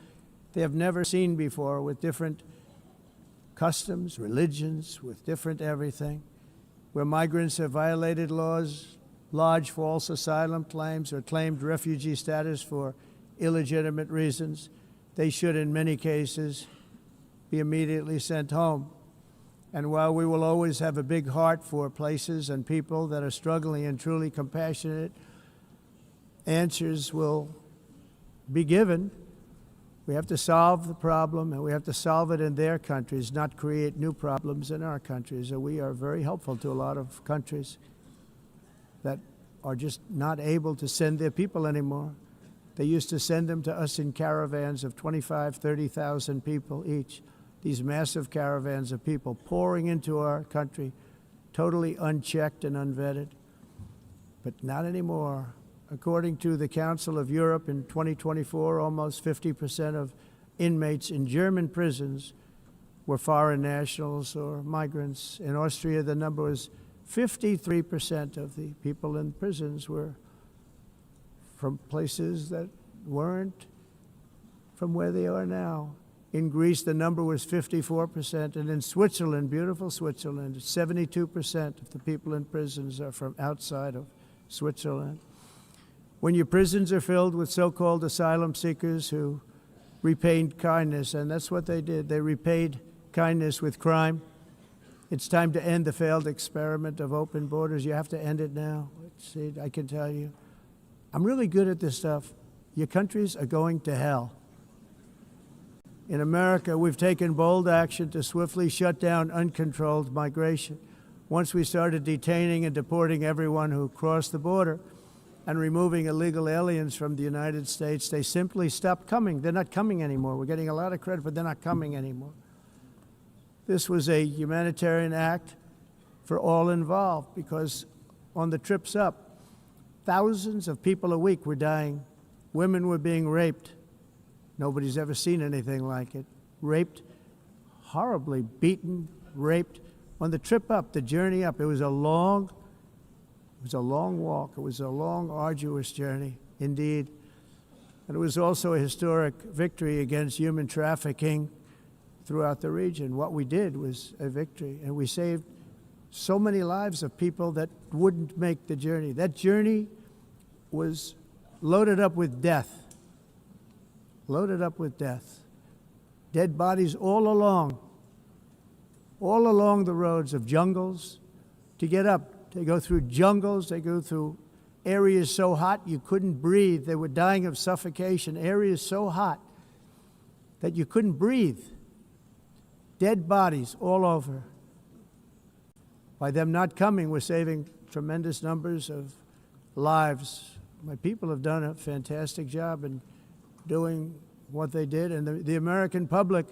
they have never seen before, with different customs, religions, with different everything. Where migrants have violated laws, lodged false asylum claims, or claimed refugee status for illegitimate reasons, they should, in many cases, be immediately sent home. And while we will always have a big heart for places and people that are struggling and truly compassionate, answers will be given. We have to solve the problem, and we have to solve it in their countries, not create new problems in our countries. And we are very helpful to a lot of countries that are just not able to send their people anymore. They used to send them to us in caravans of 25,000, 30,000 people each. These massive caravans of people pouring into our country, totally unchecked and unvetted. But not anymore. According to the Council of Europe, in 2024, almost 50% of inmates in German prisons were foreign nationals or migrants. In Austria, the number was 53% of the people in prisons were from places that weren't from where they are now. In Greece, the number was 54%, and in Switzerland, beautiful Switzerland, 72% of the people in prisons are from outside of Switzerland. When your prisons are filled with so-called asylum seekers who repaid kindness, and that's what they did, they repaid kindness with crime. It's time to end the failed experiment of open borders. You have to end it now. See, I can tell you. I'm really good at this stuff. Your countries are going to hell. In America, we've taken bold action to swiftly shut down uncontrolled migration. Once we started detaining and deporting everyone who crossed the border and removing illegal aliens from the United States, they simply stopped coming. They're not coming anymore. We're getting a lot of credit, but they're not coming anymore. This was a humanitarian act for all involved, because on the trips up, thousands of people a week were dying. Women were being raped. Nobody's ever seen anything like it. Raped, horribly beaten, raped. On the trip up, the journey up, it was a long walk. It was a long, arduous journey, indeed. And it was also a historic victory against human trafficking throughout the region. What we did was a victory, and we saved so many lives of people that wouldn't make the journey. That journey was loaded up with death. loaded up with death. Dead bodies all along the roads of jungles to get up. They go through jungles, they go through areas so hot you couldn't breathe. They were dying of suffocation, areas so hot that you couldn't breathe. Dead bodies all over. By them not coming, we're saving tremendous numbers of lives. My people have done a fantastic job in doing what they did, and the American public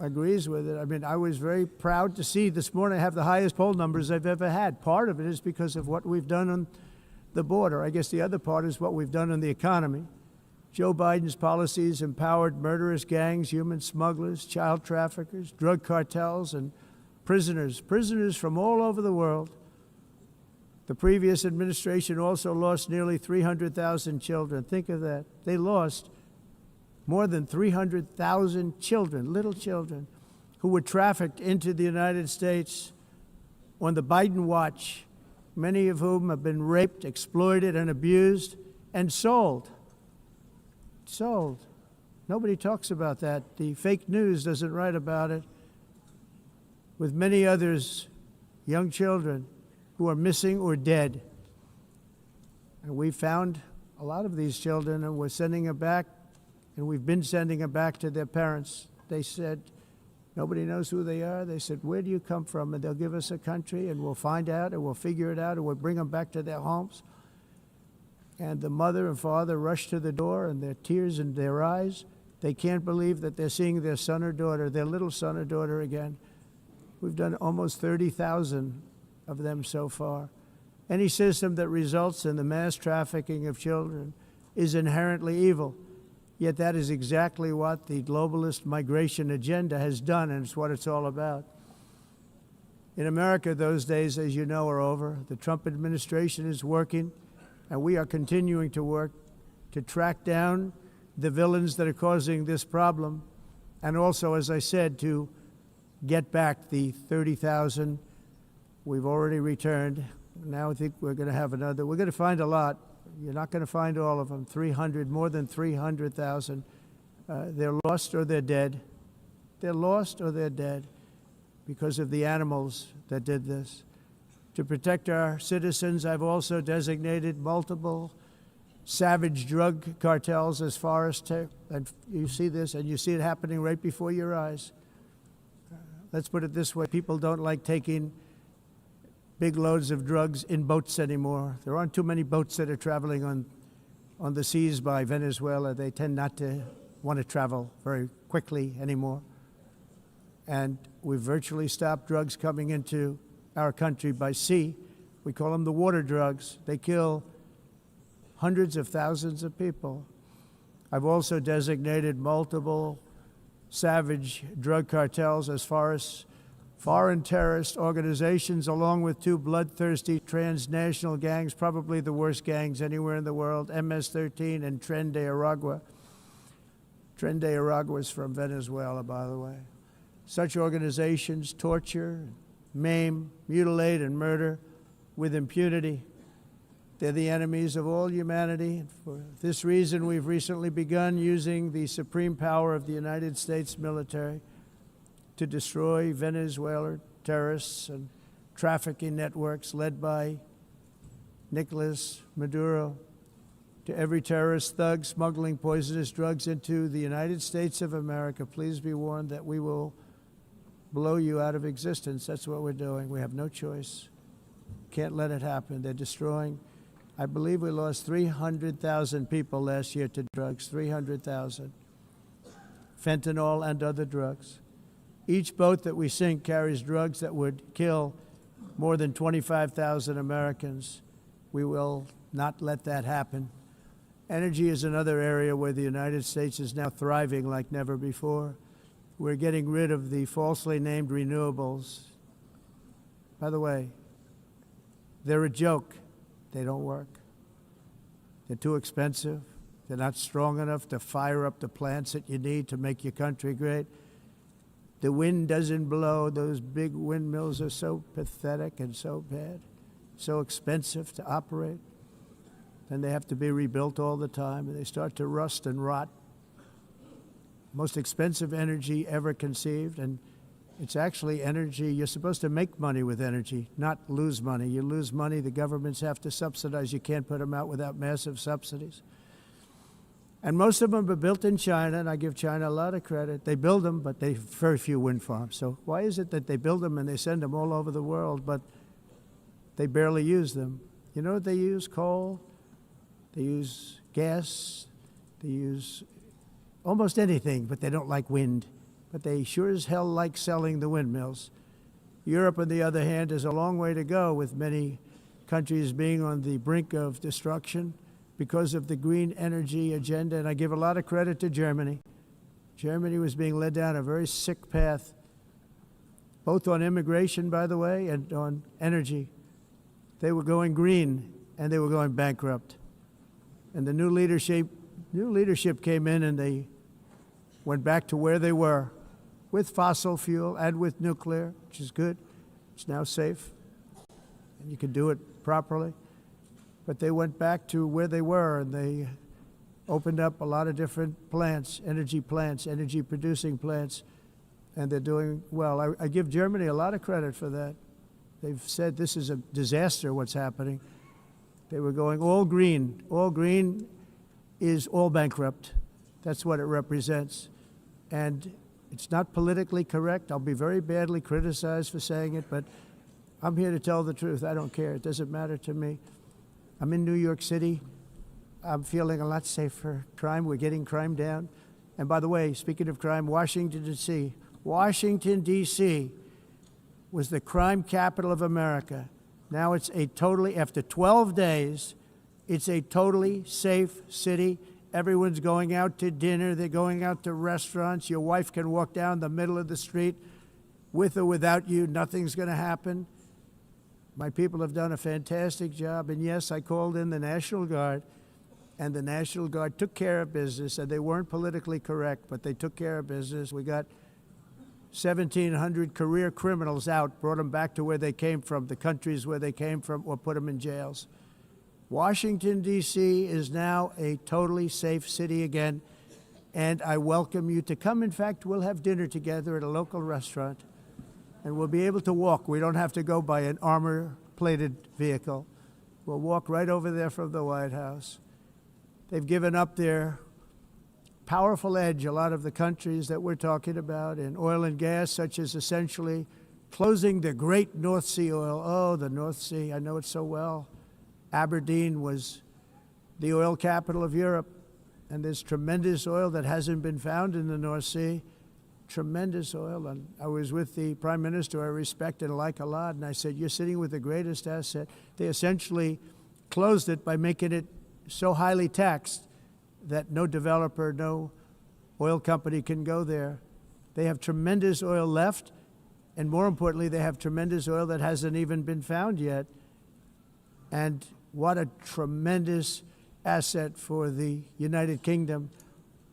agrees with it. I mean, I was very proud to see this morning I have the highest poll numbers I've ever had. Part of it is because of what we've done on the border. I guess the other part is what we've done on the economy. Joe Biden's policies empowered murderous gangs, human smugglers, child traffickers, drug cartels, and prisoners from all over the world. The previous administration also lost nearly 300,000 children. Think of that. They lost more than 300,000 children, little children, who were trafficked into the United States on the Biden watch, many of whom have been raped, exploited, and abused, and sold. Sold. Nobody talks about that. The fake news doesn't write about it. With many others, young children who are missing or dead. And we found a lot of these children, and we're sending them back, and we've been sending them back to their parents. They said, nobody knows who they are. They said, where do you come from? And they'll give us a country, and we'll find out, and we'll figure it out, and we'll bring them back to their homes. And the mother and father rush to the door, and their tears in their eyes. They can't believe that they're seeing their son or daughter, their little son or daughter again. We've done almost 30,000 of them so far. Any system that results in the mass trafficking of children is inherently evil. Yet that is exactly what the globalist migration agenda has done, and it's what it's all about. In America, those days, as you know, are over. The Trump administration is working, and we are continuing to work to track down the villains that are causing this problem, and also, as I said, to get back the 30,000 we've already returned. Now I think we're going to have another. We're going to find a lot. You're not going to find all of them. 300, more than 300,000. They're lost or they're dead. They're lost or they're dead because of the animals that did this. To protect our citizens, I've also designated multiple savage drug cartels as far as and you see this, and you see it happening right before your eyes. Let's put it this way. People don't like taking big loads of drugs in boats anymore. There aren't too many boats that are traveling on the seas by Venezuela. They tend not to want to travel very quickly anymore. And we've virtually stopped drugs coming into our country by sea. We call them the water drugs. They kill hundreds of thousands of people. I've also designated multiple savage drug cartels as far as foreign terrorist organizations, along with two bloodthirsty transnational gangs, probably the worst gangs anywhere in the world, MS-13 and Tren de Aragua. Tren de Aragua is from Venezuela, by the way. Such organizations torture, maim, mutilate, and murder with impunity. They're the enemies of all humanity. For this reason, we've recently begun using the supreme power of the United States military to destroy Venezuelan terrorists and trafficking networks led by Nicolas Maduro. To every terrorist thug smuggling poisonous drugs into the United States of America, please be warned that we will blow you out of existence. That's what we're doing. We have no choice. Can't let it happen. They're destroying. I believe we lost 300,000 people last year to drugs, 300,000. Fentanyl and other drugs. Each boat that we sink carries drugs that would kill more than 25,000 Americans. We will not let that happen. Energy is another area where the United States is now thriving like never before. We're getting rid of the falsely named renewables. By the way, they're a joke. They don't work. They're too expensive. They're not strong enough to fire up the plants that you need to make your country great. The wind doesn't blow. Those big windmills are so pathetic and so bad, so expensive to operate. And they have to be rebuilt all the time, and they start to rust and rot. most expensive energy ever conceived, and it's actually energy. You're supposed to make money with energy, not lose money. You lose money, the governments have to subsidize. You can't put them out without massive subsidies. And most of them are built in China, and I give China a lot of credit. They build them, but they have very few wind farms. So why is it that they build them and they send them all over the world, but they barely use them? You know what they use? Coal. They use gas. They use almost anything, but they don't like wind. But they sure as hell like selling the windmills. Europe, on the other hand, has a long way to go, with many countries being on the brink of destruction because of the green energy agenda. And I give a lot of credit to Germany. Germany was being led down a very sick path, both on immigration, by the way, and on energy. They were going green, and they were going bankrupt. And the new leadership came in, and they went back to where they were, with fossil fuel and with nuclear, which is good. It's now safe, and you can do it properly. But they went back to where they were, and they opened up a lot of different plants, energy-producing plants, and they're doing well. I give Germany a lot of credit for that. They've said this is a disaster, what's happening. They were going all green. All green is all bankrupt. That's what it represents. And it's not politically correct. I'll be very badly criticized for saying it, but I'm here to tell the truth. I don't care. It doesn't matter to me. I'm in New York City. I'm feeling a lot safer. Crime, we're getting crime down. And by the way, speaking of crime, Washington, D.C. Washington, D.C. was the crime capital of America. Now it's after 12 days, it's a totally safe city. Everyone's going out to dinner. They're going out to restaurants. Your wife can walk down the middle of the street with or without you. Nothing's going to happen. My people have done a fantastic job. And yes, I called in the National Guard, and the National Guard took care of business, and they weren't politically correct, but they took care of business. We got 1,700 career criminals out, brought them back to where they came from, the countries where they came from, or put them in jails. Washington, D.C. is now a totally safe city again, and I welcome you to come. In fact, we'll have dinner together at a local restaurant, and we'll be able to walk. We don't have to go by an armor-plated vehicle. We'll walk right over there from the White House. They've given up their powerful edge, a lot of the countries that we're talking about, in oil and gas, such as essentially closing the great North Sea oil. Oh, the North Sea, I know it so well. Aberdeen was the oil capital of Europe, and there's tremendous oil that hasn't been found in the North Sea, tremendous oil. And I was with the Prime Minister I respect and like a lot, and I said, you're sitting with the greatest asset. They essentially closed it by making it so highly taxed that no developer, no oil company can go there. They have tremendous oil left, and more importantly, they have tremendous oil that hasn't even been found yet. And what a tremendous asset for the United Kingdom.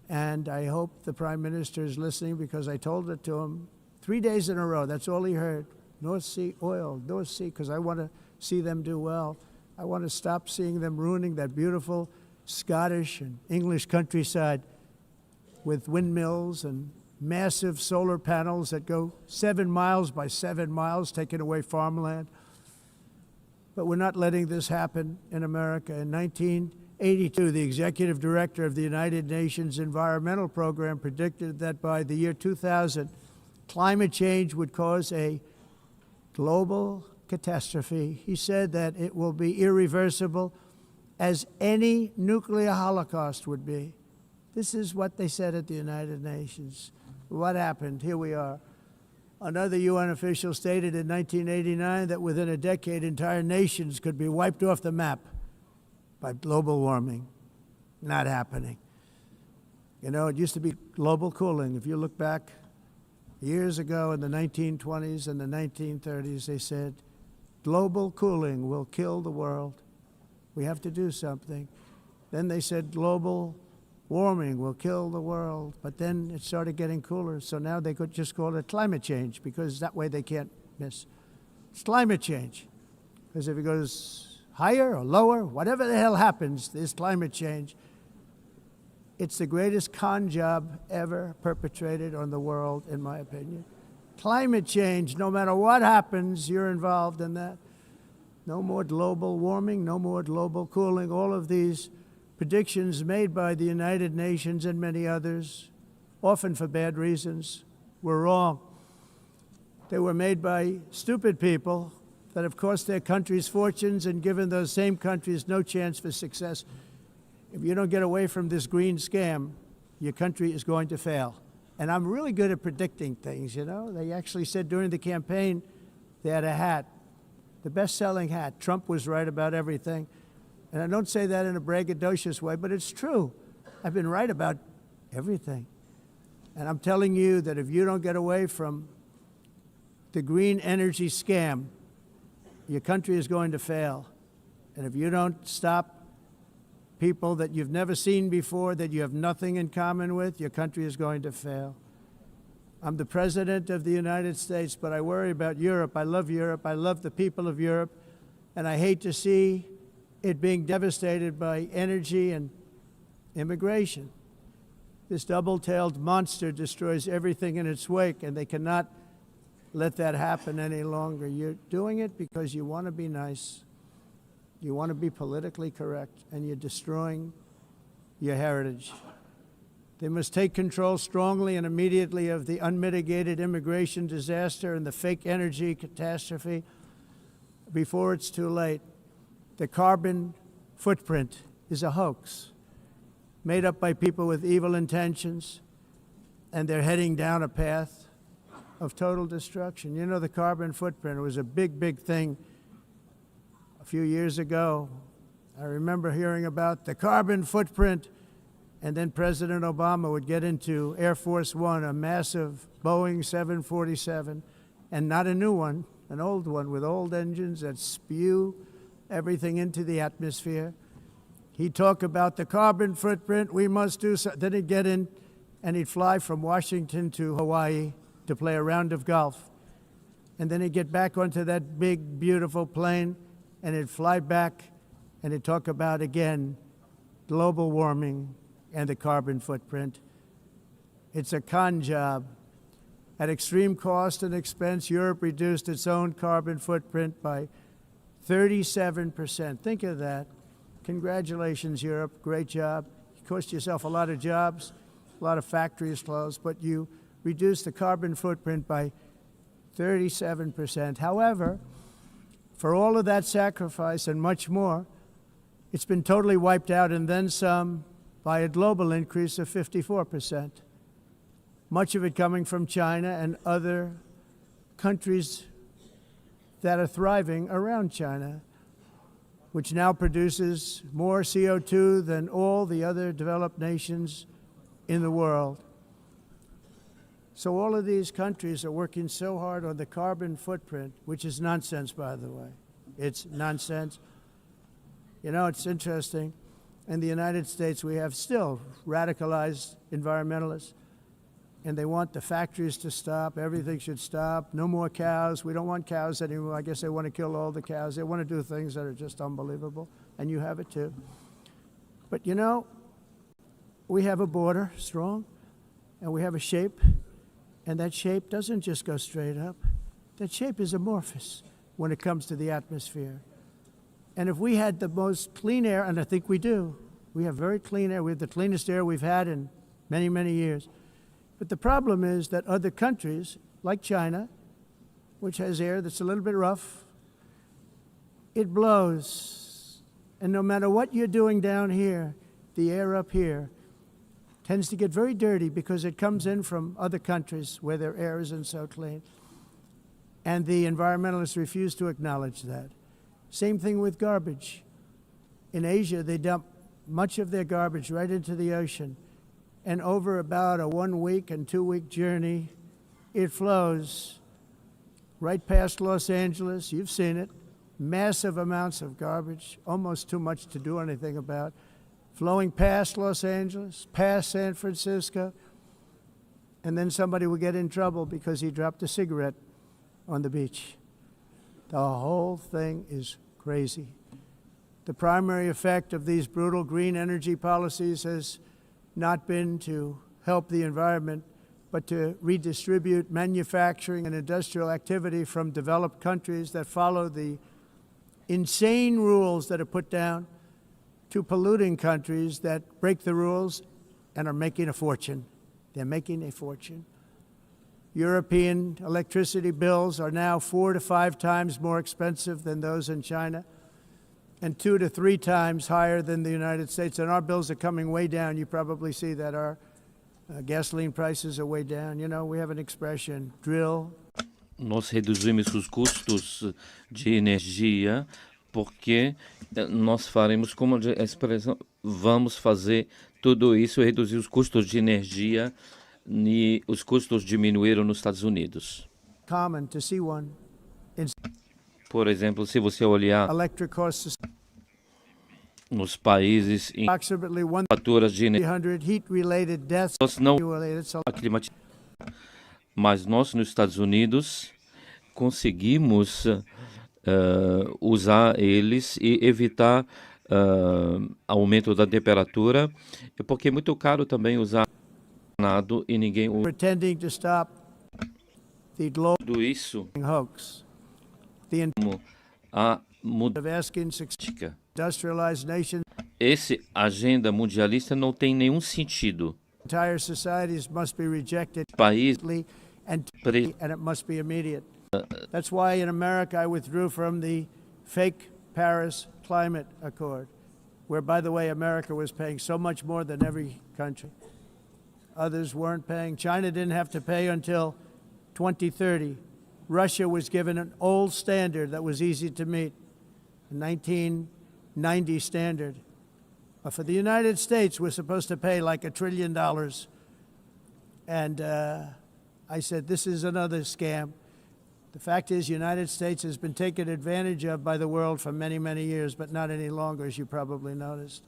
And I hope the Prime Minister is listening, because I told it to him 3 days in a row. That's all he heard. North Sea oil, North Sea, because I want to see them do well. I want to stop seeing them ruining that beautiful Scottish and English countryside with windmills and massive solar panels that go 7 miles by 7 miles, taking away farmland. But we're not letting this happen in America. In 1982, the executive director of the United Nations Environmental Program predicted that by the year 2000, climate change would cause a global catastrophe. He said that it will be irreversible, as any nuclear holocaust would be. This is what they said at the United Nations. What happened? Here we are. Another UN official stated in 1989 that within a decade, entire nations could be wiped off the map by global warming. Not happening. You know, it used to be global cooling. If you look back years ago in the 1920s and the 1930s, they said, global cooling will kill the world. We have to do something. Then they said global warming will kill the world, but then it started getting cooler, so now they could just call it climate change, because that way they can't miss. It's climate change, because if it goes higher or lower, whatever the hell happens, there's climate change. It's the greatest con job ever perpetrated on the world, in my opinion. Climate change, no matter what happens, you're involved in that. No more global warming, no more global cooling. All of these predictions made by the United Nations and many others, often for bad reasons, were wrong. They were made by stupid people that have cost their countries fortunes and given those same countries no chance for success. If you don't get away from this green scam, your country is going to fail. And I'm really good at predicting things, you know. They actually said during the campaign they had a hat, the best-selling hat. Trump was right about everything. And I don't say that in a braggadocious way, but it's true. I've been right about everything. And I'm telling you that if you don't get away from the green energy scam, your country is going to fail. And if you don't stop people that you've never seen before, that you have nothing in common with, your country is going to fail. I'm the President of the United States, but I worry about Europe. I love Europe. I love the people of Europe. And I hate to see it being devastated by energy and immigration. This double-tailed monster destroys everything in its wake, and they cannot let that happen any longer. You're doing it because you want to be nice. You want to be politically correct, and you're destroying your heritage. They must take control strongly and immediately of the unmitigated immigration disaster and the fake energy catastrophe before it's too late. The carbon footprint is a hoax made up by people with evil intentions, and they're heading down a path of total destruction. You know, the carbon footprint was a big, big thing a few years ago. I remember hearing about the carbon footprint, and then President Obama would get into Air Force One, a massive Boeing 747, and not a new one, an old one with old engines that spew everything into the atmosphere. He'd talk about the carbon footprint, we must do so. Then he'd get in and he'd fly from Washington to Hawaii to play a round of golf. And then he'd get back onto that big, beautiful plane and he'd fly back and he'd talk about, again, global warming and the carbon footprint. It's a con job. At extreme cost and expense, Europe reduced its own carbon footprint by 37%. Think of that. Congratulations, Europe. Great job. You cost yourself a lot of jobs, a lot of factories closed, but you reduced the carbon footprint by 37%. However, for all of that sacrifice and much more, it's been totally wiped out and then some by a global increase of 54%. Much of it coming from China and other countries that are thriving around China, which now produces more CO2 than all the other developed nations in the world. So all of these countries are working so hard on the carbon footprint, which is nonsense, by the way. It's nonsense. You know, it's interesting. In the United States, we have still radicalized environmentalists, and they want the factories to stop. Everything should stop. No more cows. We don't want cows anymore. I guess they want to kill all the cows. They want to do things that are just unbelievable, and you have it too. But you know, we have a border, strong, and we have a shape, and that shape doesn't just go straight up. That shape is amorphous when it comes to the atmosphere. And if we had the most clean air, and I think we do, we have very clean air. We have the cleanest air we've had in many, many years. But the problem is that other countries, like China, which has air that's a little bit rough, it blows. And no matter what you're doing down here, the air up here tends to get very dirty because it comes in from other countries where their air isn't so clean. And the environmentalists refuse to acknowledge that. Same thing with garbage. In Asia, they dump much of their garbage right into the ocean. And over about a 1 week and 2 week journey, it flows right past Los Angeles. You've seen it. Massive amounts of garbage, almost too much to do anything about, flowing past Los Angeles, past San Francisco, and then somebody will get in trouble because he dropped a cigarette on the beach. The whole thing is crazy. The primary effect of these brutal green energy policies has not been to help the environment, but to redistribute manufacturing and industrial activity from developed countries that follow the insane rules that are put down to polluting countries that break the rules and are making a fortune. They're making a fortune. European electricity bills are now 4 to 5 times more expensive than those in China, and 2 to 3 times higher than the United States. And our bills are coming way down. You probably see that our gasoline prices are way down. You know, we have an expression, drill. Nós reduzimos os custos de energia porque nós faremos, como a expressão, vamos fazer tudo isso, reduzir os custos de energia, e os custos diminuíram nos Estados Unidos. Common to see one. Por exemplo, se você olhar nos países em faturas de energia, nós não mas nós nos Estados Unidos conseguimos usar eles e evitar aumento da temperatura, porque é muito caro também usar nada e ninguém usa. Tudo isso a mudança. Esse agenda mundialista não tem nenhum sentido. Entire societies must be rejected País and it must be immediate. That's why in America I withdrew from the fake Paris Climate Accord, where, by the way, America was paying so much more than every country. Others weren't paying. China didn't have to pay until 2030. Russia was given an old standard that was easy to meet, a 1990 standard. But for the United States, we're supposed to pay like $1 trillion. And I said, this is another scam. The fact is, the United States has been taken advantage of by the world for many, many years, but not any longer, as you probably noticed.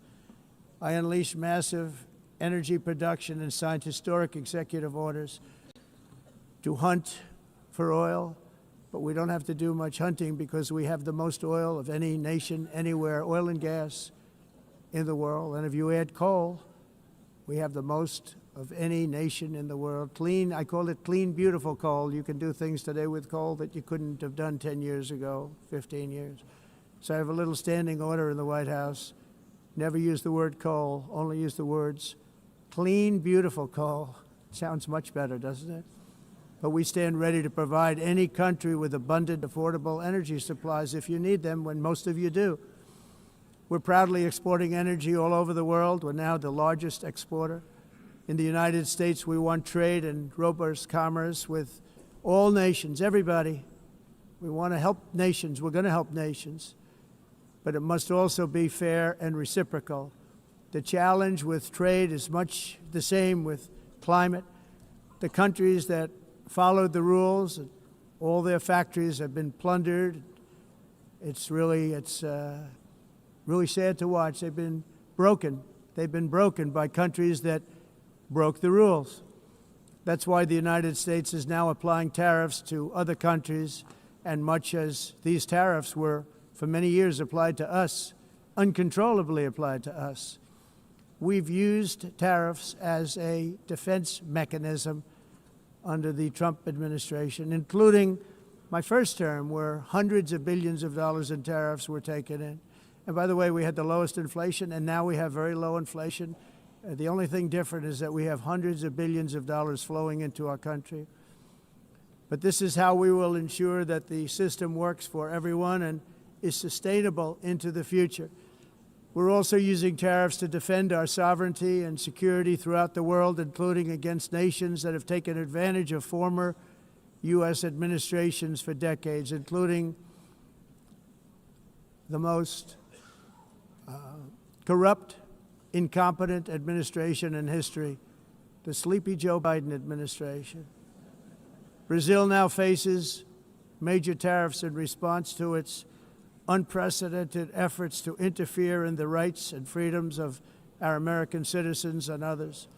I unleashed massive energy production and signed historic executive orders to hunt for oil, but we don't have to do much hunting because we have the most oil of any nation anywhere, oil and gas in the world. And if you add coal, we have the most of any nation in the world. Clean, I call it clean, beautiful coal. You can do things today with coal that you couldn't have done 10 years ago, 15 years. So I have a little standing order in the White House. Never use the word coal, only use the words clean, beautiful coal. Sounds much better, doesn't it? But we stand ready to provide any country with abundant, affordable energy supplies if you need them, when most of you do. We're proudly exporting energy all over the world. We're now the largest exporter. In the United States, we want trade and robust commerce with all nations, everybody. We want to help nations. We're going to help nations. But it must also be fair and reciprocal. The challenge with trade is much the same with climate. The countries that followed the rules, all their factories have been plundered. It's really sad to watch. They've been broken. They've been broken by countries that broke the rules. That's why the United States is now applying tariffs to other countries, and much as these tariffs were for many years applied to us, uncontrollably applied to us. We've used tariffs as a defense mechanism under the Trump administration, including my first term, where hundreds of billions of dollars in tariffs were taken in. And by the way, we had the lowest inflation, and now we have very low inflation. The only thing different is that we have hundreds of billions of dollars flowing into our country. But this is how we will ensure that the system works for everyone and is sustainable into the future. We're also using tariffs to defend our sovereignty and security throughout the world, including against nations that have taken advantage of former U.S. administrations for decades, including the most corrupt, incompetent administration in history, the sleepy Joe Biden administration. Brazil now faces major tariffs in response to its unprecedented efforts to interfere in the rights and freedoms of our American citizens and others,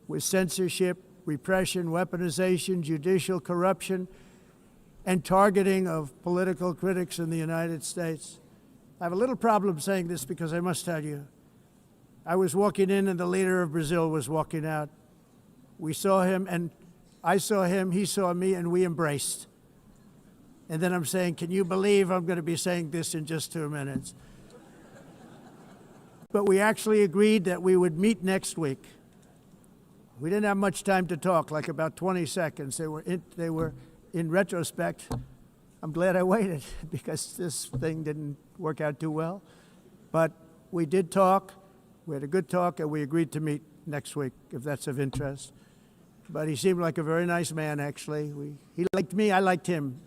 with censorship, repression, weaponization, judicial corruption, and targeting of political critics in the United States. I have a little problem saying this because I must tell you, I was walking in and the leader of Brazil was walking out. We saw him and I saw him, he saw me, and we embraced. And then I'm saying, can you believe I'm going to be saying this in just 2 minutes? But we actually agreed that we would meet next week. We didn't have much time to talk, like about 20 seconds. They were in retrospect, I'm glad I waited because this thing didn't work out too well. But we did talk, we had a good talk, and we agreed to meet next week, if that's of interest. But he seemed like a very nice man, actually. He liked me, I liked him.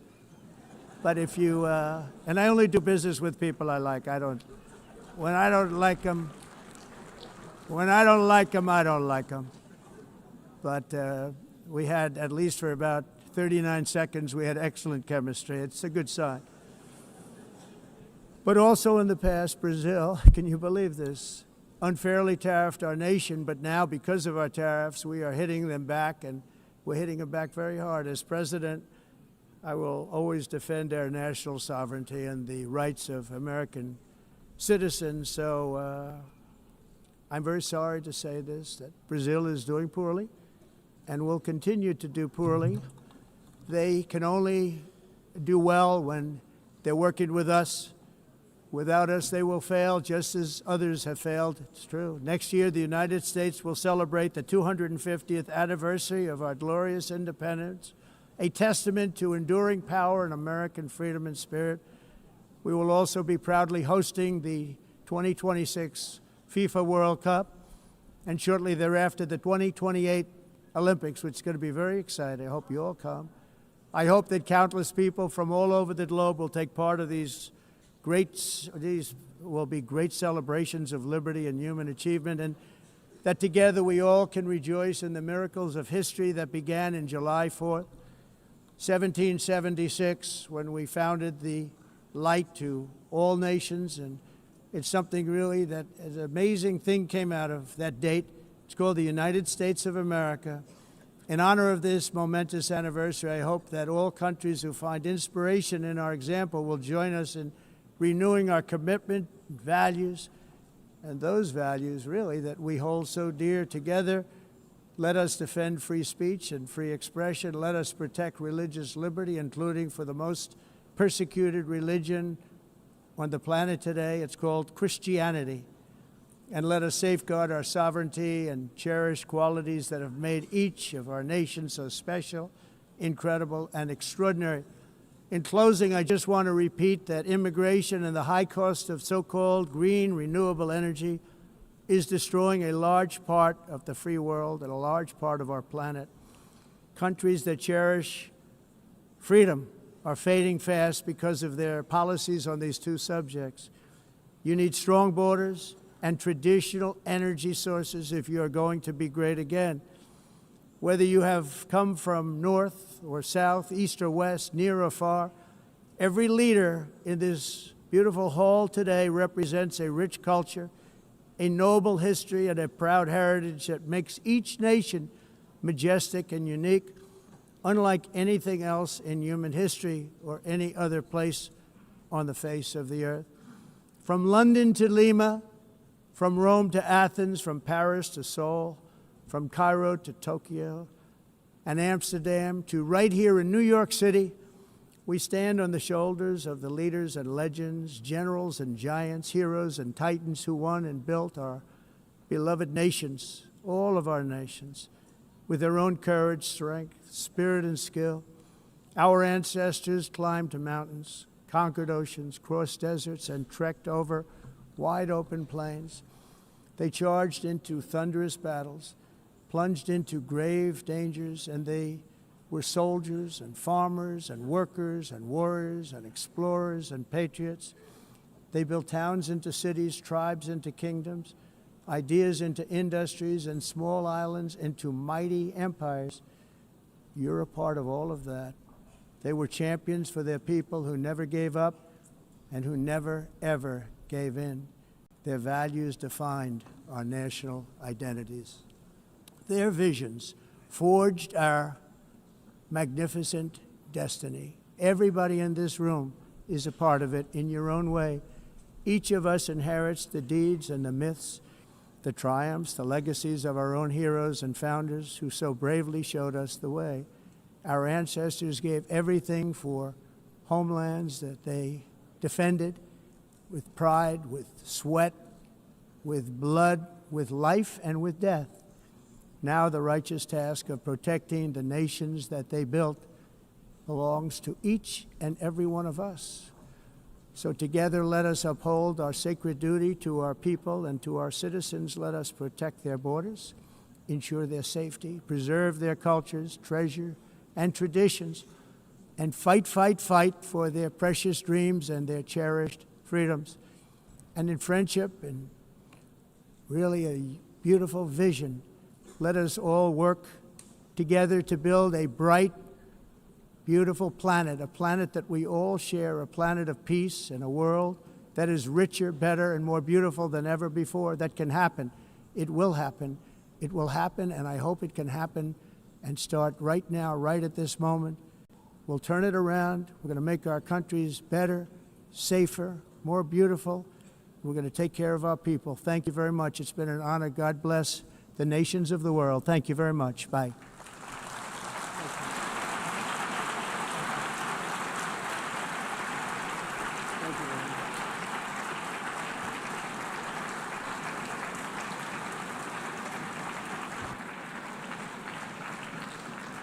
But if you, and I only do business with people I like. When I don't like them, I don't like them. But we had, at least for about 39 seconds, we had excellent chemistry. It's a good sign. But also in the past, Brazil, can you believe this, unfairly tariffed our nation, but now because of our tariffs, we are hitting them back, and we're hitting them back very hard. As president, I will always defend our national sovereignty and the rights of American citizens. So I'm very sorry to say this, that Brazil is doing poorly and will continue to do poorly. They can only do well when they're working with us. Without us, they will fail, just as others have failed. It's true. Next year, the United States will celebrate the 250th anniversary of our glorious independence, a testament to enduring power and American freedom and spirit. We will also be proudly hosting the 2026 FIFA World Cup, and shortly thereafter, the 2028 Olympics, which is going to be very exciting. I hope you all come. I hope that countless people from all over the globe will take part of these will be great celebrations of liberty and human achievement, and that together we all can rejoice in the miracles of history that began in July 4th, 1776, when we founded the light to all nations. And it's something really that an amazing thing came out of that date. It's called the United States of America. In honor of this momentous anniversary, I hope that all countries who find inspiration in our example will join us in renewing our commitment, values, and those values, really, that we hold so dear. Together, let us defend free speech and free expression. Let us protect religious liberty, including for the most persecuted religion on the planet today. It's called Christianity. And let us safeguard our sovereignty and cherish qualities that have made each of our nations so special, incredible, and extraordinary. In closing, I just want to repeat that immigration and the high cost of so-called green renewable energy is destroying a large part of the free world and a large part of our planet. Countries that cherish freedom are fading fast because of their policies on these two subjects. You need strong borders and traditional energy sources if you are going to be great again. Whether you have come from north or south, east or west, near or far, every leader in this beautiful hall today represents a rich culture, a noble history, and a proud heritage that makes each nation majestic and unique, unlike anything else in human history or any other place on the face of the earth. From London to Lima, from Rome to Athens, from Paris to Seoul, from Cairo to Tokyo and Amsterdam to right here in New York City, we stand on the shoulders of the leaders and legends, generals and giants, heroes and titans who won and built our beloved nations, all of our nations, with their own courage, strength, spirit, and skill. Our ancestors climbed mountains, conquered oceans, crossed deserts, and trekked over wide open plains. They charged into thunderous battles, plunged into grave dangers, and they were soldiers and farmers and workers and warriors and explorers and patriots. They built towns into cities, tribes into kingdoms, ideas into industries, and small islands into mighty empires. You're a part of all of that. They were champions for their people who never gave up and who never, ever gave in. Their values defined our national identities. Their visions forged our magnificent destiny. Everybody in this room is a part of it in your own way. Each of us inherits the deeds and the myths the triumphs, the legacies of our own heroes and founders who so bravely showed us the way. Our ancestors gave everything for homelands that they defended with pride, with sweat, with blood, with life, and with death. Now the righteous task of protecting the nations that they built belongs to each and every one of us. So together let us uphold our sacred duty to our people and to our citizens. Let us protect their borders, ensure their safety, preserve their cultures, treasure, and traditions, and fight, fight, fight for their precious dreams and their cherished freedoms. And in friendship and really a beautiful vision, let us all work together to build a bright, beautiful planet, a planet that we all share, a planet of peace and a world that is richer, better, and more beautiful than ever before. That can happen. It will happen. It will happen, and I hope it can happen and start right now, right at this moment. We'll turn it around. We're going to make our countries better, safer, more beautiful. We're going to take care of our people. Thank you very much. It's been an honor. God bless the nations of the world. Thank you very much. Bye.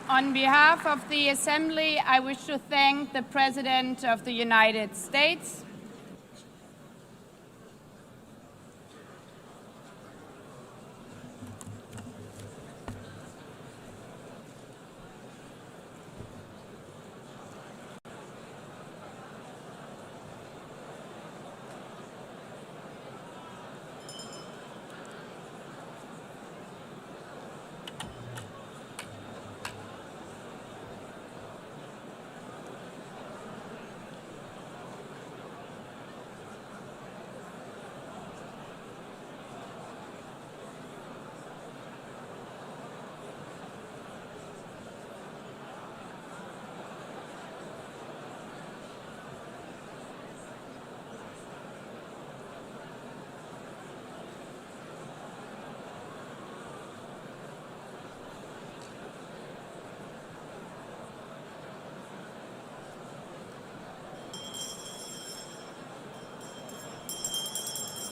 On behalf of the Assembly, I wish to thank the President of the United States,